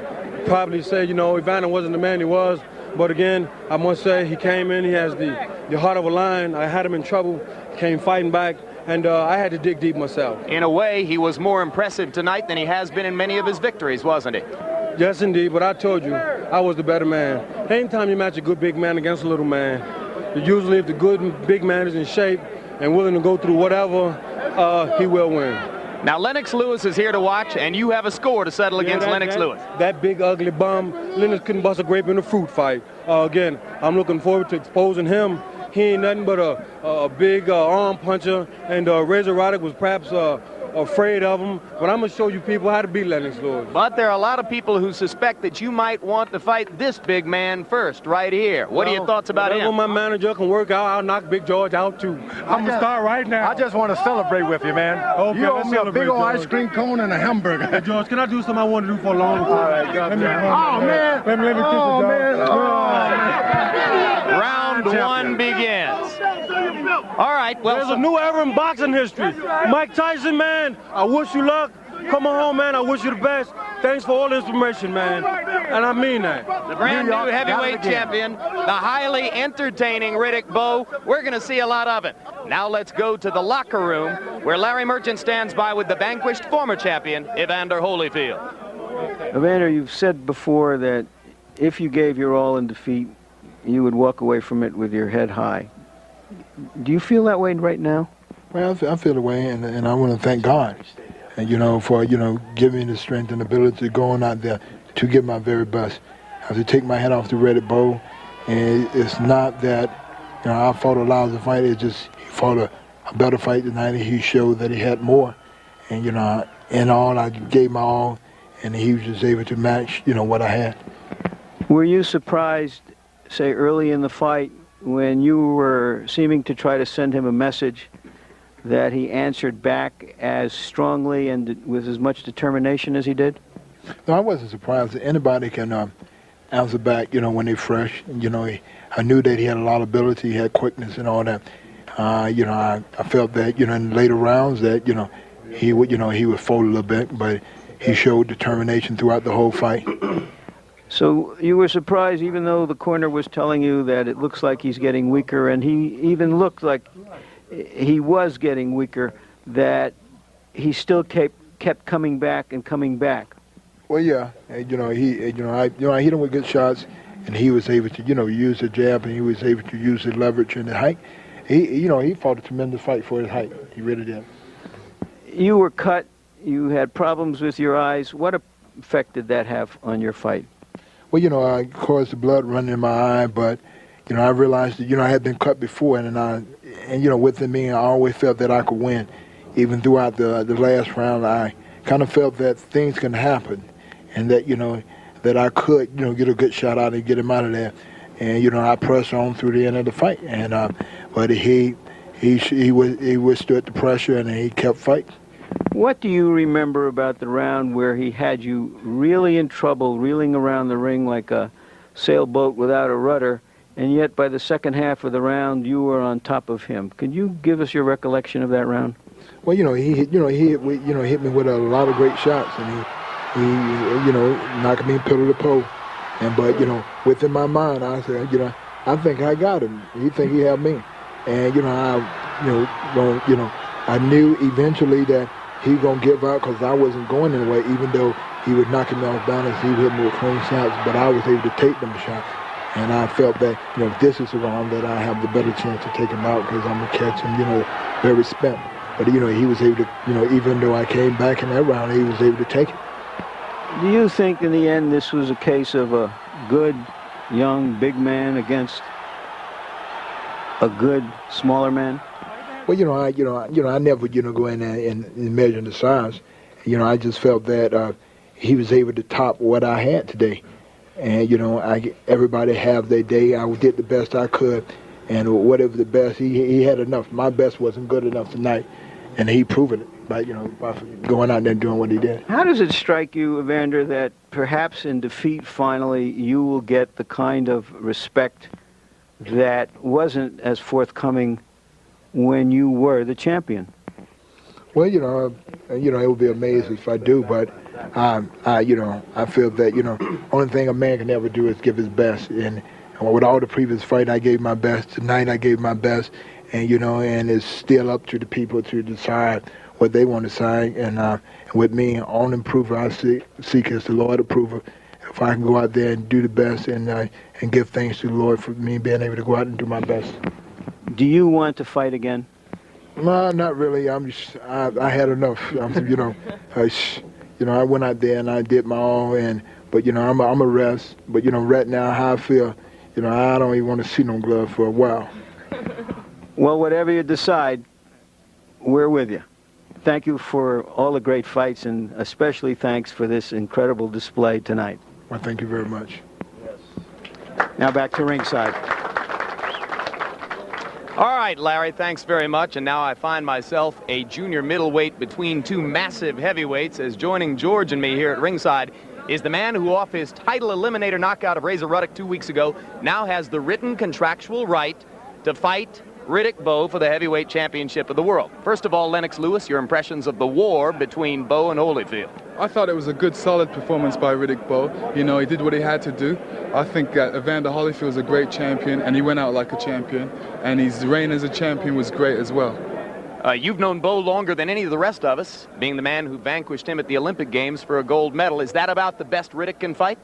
probably say, you know, Evander wasn't the man he was. But again, I must say he came in, he has the heart of a lion. I had him in trouble, came fighting back, and I had to dig deep myself. In a way, he was more impressive tonight than he has been in many of his victories, wasn't he? Yes, indeed, but I told you, I was the better man. Anytime you match a good big man against a little man, usually if the good big man is in shape and willing to go through whatever, he will win. Now, Lennox Lewis is here to watch, and you have a score to settle against Lennox Lewis. That big, ugly bum, Lennox couldn't bust a grape in a fruit fight. Again, I'm looking forward to exposing him. He ain't nothing but a big arm puncher, and Razor Roddick was perhaps afraid of him. But I'm going to show you people how to beat Lennox Lewis. But there are a lot of people who suspect that you might want to fight this big man first, right here. What are your thoughts about him? When my manager can work out, I'll knock Big George out, too. I'm going to start right now. I just want to celebrate with you, man. Okay, you owe me a big old ice cream cone and a hamburger. Hey, George, can I do something I want to do for a long time? All right, let me Let me kiss you, Round one begins. All right, well, there's a new era in boxing history. Mike Tyson, man, I wish you luck. Come on home, man. I wish you the best. Thanks for all the information, man. And I mean that. The brand new heavyweight champion, the highly entertaining Riddick Bowe. We're going to see a lot of it. Now let's go to the locker room where Larry Merchant stands by with the vanquished former champion, Evander Holyfield. Evander, you've said before that if you gave your all in defeat, you would walk away from it with your head high. Do you feel that way right now? Well, I feel the way, and I want to thank God, and for giving me the strength and ability to go on out there to give my very best. I have to take my head off the Riddick Bowe, and it's not that I fought a lousy fight. It's just he fought a better fight tonight, and he showed that he had more. And in all, I gave my all, and he was just able to match what I had. Were you surprised, say early in the fight, when you were seeming to try to send him a message, that he answered back as strongly and with as much determination as he did? No, I wasn't surprised that anybody can answer back, when they're fresh. I knew that he had a lot of ability, he had quickness and all that. I felt that, in the later rounds that, he would fold a little bit, but he showed determination throughout the whole fight. So you were surprised, even though the corner was telling you that it looks like he's getting weaker, and he even looked like he was getting weaker, that he still kept coming back and coming back. Well, yeah, I hit him with good shots, and he was able to, use the jab, and he was able to use the leverage and the height. He fought a tremendous fight for his height. He really did. You were cut. You had problems with your eyes. What effect did that have on your fight? Well, I caused the blood running in my eye, but, I realized that, I had been cut before, and within me, I always felt that I could win. Even throughout the last round, I kind of felt that things can happen, and that, that I could, get a good shot out and get him out of there. And, I pressed on through the end of the fight, and but he withstood the pressure, and he kept fighting. What do you remember about the round where he had you really in trouble, reeling around the ring like a sailboat without a rudder, and yet by the second half of the round you were on top of him? Could you give us your recollection of that round? Well, he hit me with a lot of great shots, and he knocked me pillar to post. But within my mind, I said, I think I got him. He think he had me. And I knew eventually that he gonna give up because I wasn't going anywhere. Even though he was knocking me off balance, he hit me with clean shots, but I was able to take them shots. And I felt that, this is the round that I have the better chance to take him out because I'm gonna catch him, very spent. But he was able to, even though I came back in that round, he was able to take it. Do you think in the end this was a case of a good young big man against a good smaller man? Well, I never, go in there and measure the size. I just felt that he was able to top what I had today. And, everybody have their day. I did the best I could. And whatever the best, he had enough. My best wasn't good enough tonight. And he proved it by, by going out there and doing what he did. How does it strike you, Evander, that perhaps in defeat finally you will get the kind of respect that wasn't as forthcoming when you were the champion? Well, it would be amazing if I do, but I feel that, only thing a man can ever do is give his best. And with all the previous fight, I gave my best. Tonight, I gave my best. And, and it's still up to the people to decide what they want to decide. And with me, on improver, I seek as the Lord approver. If I can go out there and do the best and give thanks to the Lord for me being able to go out and do my best. Do you want to fight again? No, not really. I had enough. I went out there and I did my all. But I'm a rest. But right now how I feel, I don't even want to see no glove for a while. Well, whatever you decide, we're with you. Thank you for all the great fights, and especially thanks for this incredible display tonight. Well, thank you very much. Yes. Now back to ringside. All right, Larry, thanks very much. And now I find myself a junior middleweight between two massive heavyweights, as joining George and me here at ringside is the man who, off his title eliminator knockout of Razor Ruddick 2 weeks ago, now has the written contractual right to fight Riddick Bowe for the heavyweight championship of the world. First of all, Lennox Lewis, your impressions of the war between Bowe and Holyfield. I thought it was a good, solid performance by Riddick Bowe. He did what he had to do. I think that Evander Holyfield is a great champion, and he went out like a champion. And his reign as a champion was great as well. You've known Bowe longer than any of the rest of us, being the man who vanquished him at the Olympic Games for a gold medal. Is that about the best Riddick can fight?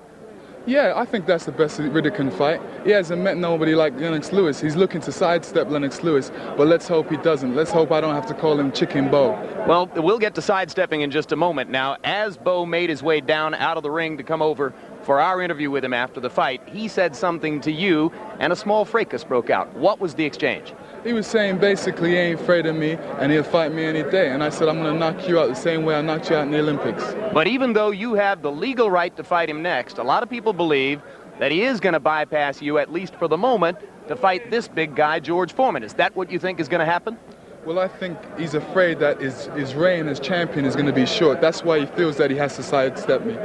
Yeah, I think that's the best Riddick can fight. He hasn't met nobody like Lennox Lewis. He's looking to sidestep Lennox Lewis, but let's hope he doesn't. Let's hope I don't have to call him Chicken Bowe. Well, we'll get to sidestepping in just a moment. Now, as Bowe made his way down out of the ring to come over for our interview with him after the fight, he said something to you, and a small fracas broke out. What was the exchange? He was saying basically he ain't afraid of me and he'll fight me any day. And I said, I'm going to knock you out the same way I knocked you out in the Olympics. But even though you have the legal right to fight him next, a lot of people believe that he is going to bypass you, at least for the moment, to fight this big guy, George Foreman. Is that what you think is going to happen? Well, I think he's afraid that his reign as champion is going to be short. That's why he feels that he has to sidestep me.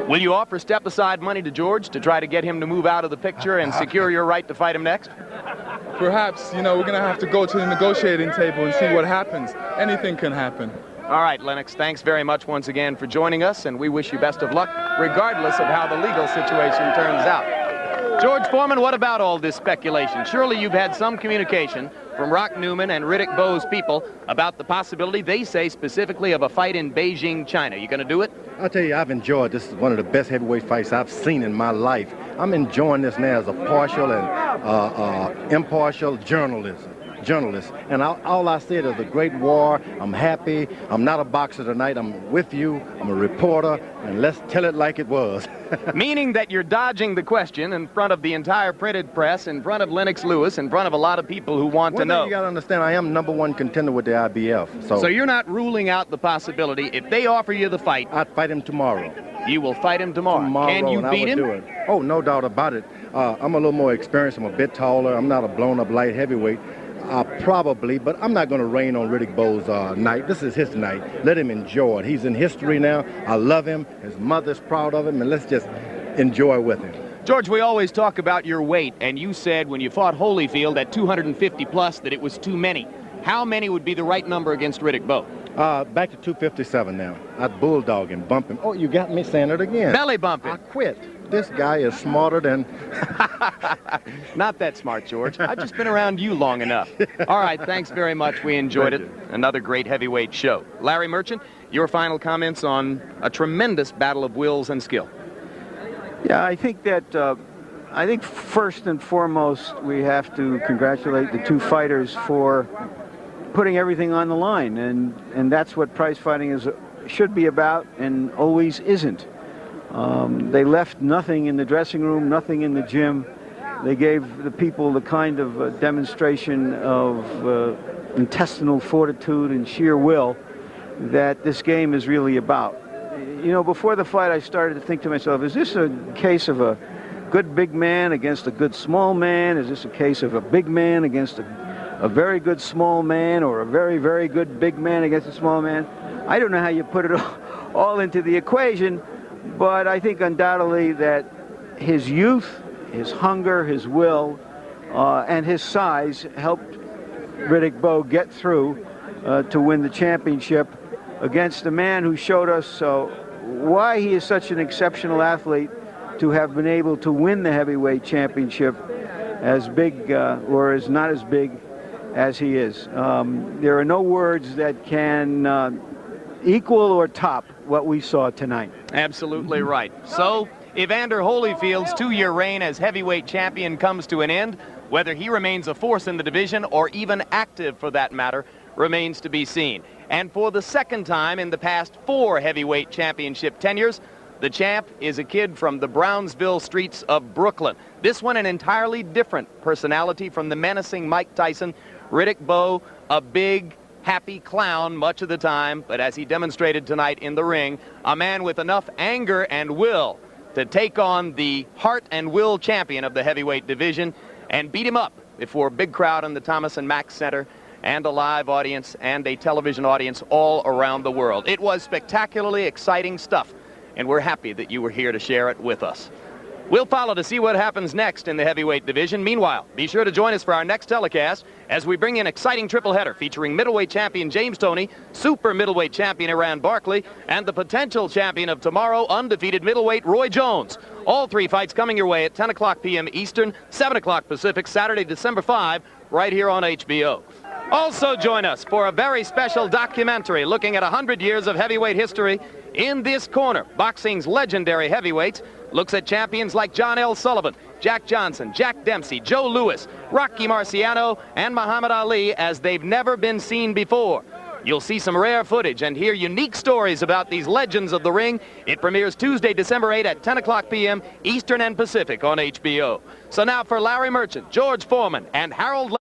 Will you offer step-aside money to George to try to get him to move out of the picture and secure your right to fight him next? Perhaps, we're going to have to go to the negotiating table and see what happens. Anything can happen. All right, Lennox, thanks very much once again for joining us, and we wish you best of luck, regardless of how the legal situation turns out. George Foreman, what about all this speculation? Surely you've had some communication from Rock Newman and Riddick Bowe's people about the possibility, they say specifically, of a fight in Beijing, China. You going to do it? I'll tell you, I've enjoyed this. Is one of the best heavyweight fights I've seen in my life. I'm enjoying this now as a partial and impartial journalist. And all I said is a great war. I'm happy. I'm not a boxer tonight. I'm with you. I'm a reporter, and let's tell it like it was. Meaning that you're dodging the question in front of the entire printed press, in front of Lennox Lewis, in front of a lot of people who want to know. One thing you got to understand, I am #1 contender with the IBF. So you're not ruling out the possibility, if they offer you the fight, I'd fight him tomorrow. You will fight him tomorrow. Can you beat him? Do it. Oh, no doubt about it. I'm a little more experienced. I'm a bit taller. I'm not a blown-up light heavyweight. Probably, but I'm not going to rain on Riddick Bowe's night. This is his night. Let him enjoy it. He's in history now. I love him. His mother's proud of him, and let's just enjoy with him. George, we always talk about your weight, and you said when you fought Holyfield at 250 plus that it was too many. How many would be the right number against Riddick Bowe? Back to 257 now. I'd bulldog him, bump him. Oh, you got me saying it again. Belly bumping. I quit. this guy is smarter than... Not that smart, George. I've just been around you long enough. All right, thanks very much. We enjoyed it. Another great heavyweight show. Larry Merchant, your final comments on a tremendous battle of wills and skill. Yeah, I think that I think first and foremost we have to congratulate the two fighters for putting everything on the line, and that's what prize fighting should be about, and always isn't. They left nothing in the dressing room, nothing in the gym. They gave the people the kind of demonstration of intestinal fortitude and sheer will that this game is really about. You know, before the fight I started to think to myself, is this a case of a good big man against a good small man? Is this a case of a big man against a very good small man, or a very, very good big man against a small man? I don't know how you put it all into the equation, but I think undoubtedly that his youth, his hunger, his will, and his size helped Riddick Bowe get through to win the championship against a man who showed us why he is such an exceptional athlete, to have been able to win the heavyweight championship as big or as not as big as he is. There are no words that can equal or top what we saw tonight. Absolutely right. So Evander Holyfield's 2-year reign as heavyweight champion comes to an end. Whether he remains a force in the division, or even active for that matter, remains to be seen. And for the second time in the past 4 heavyweight championship tenures, the champ is a kid from the Brownsville streets of Brooklyn. This one an entirely different personality from the menacing Mike Tyson. Riddick Bowe, a big, happy clown much of the time, but as he demonstrated tonight in the ring, a man with enough anger and will to take on the heart and will champion of the heavyweight division and beat him up before a big crowd in the Thomas and Mack Center, and a live audience and a television audience all around the world. It was spectacularly exciting stuff, and we're happy that you were here to share it with us. We'll follow to see what happens next in the heavyweight division. Meanwhile, be sure to join us for our next telecast as we bring in an exciting triple header featuring middleweight champion James Toney, super middleweight champion Iran Barkley, and the potential champion of tomorrow, undefeated middleweight Roy Jones. All 3 fights coming your way at 10 o'clock p.m. Eastern, 7 o'clock Pacific, Saturday, December 5, right here on HBO. Also join us for a very special documentary looking at 100 years of heavyweight history. In this corner, boxing's legendary heavyweights looks at champions like John L. Sullivan, Jack Johnson, Jack Dempsey, Joe Louis, Rocky Marciano, and Muhammad Ali as they've never been seen before. You'll see some rare footage and hear unique stories about these legends of the ring. It premieres Tuesday, December 8 at 10 o'clock p.m. Eastern and Pacific on HBO. So now for Larry Merchant, George Foreman, and Harold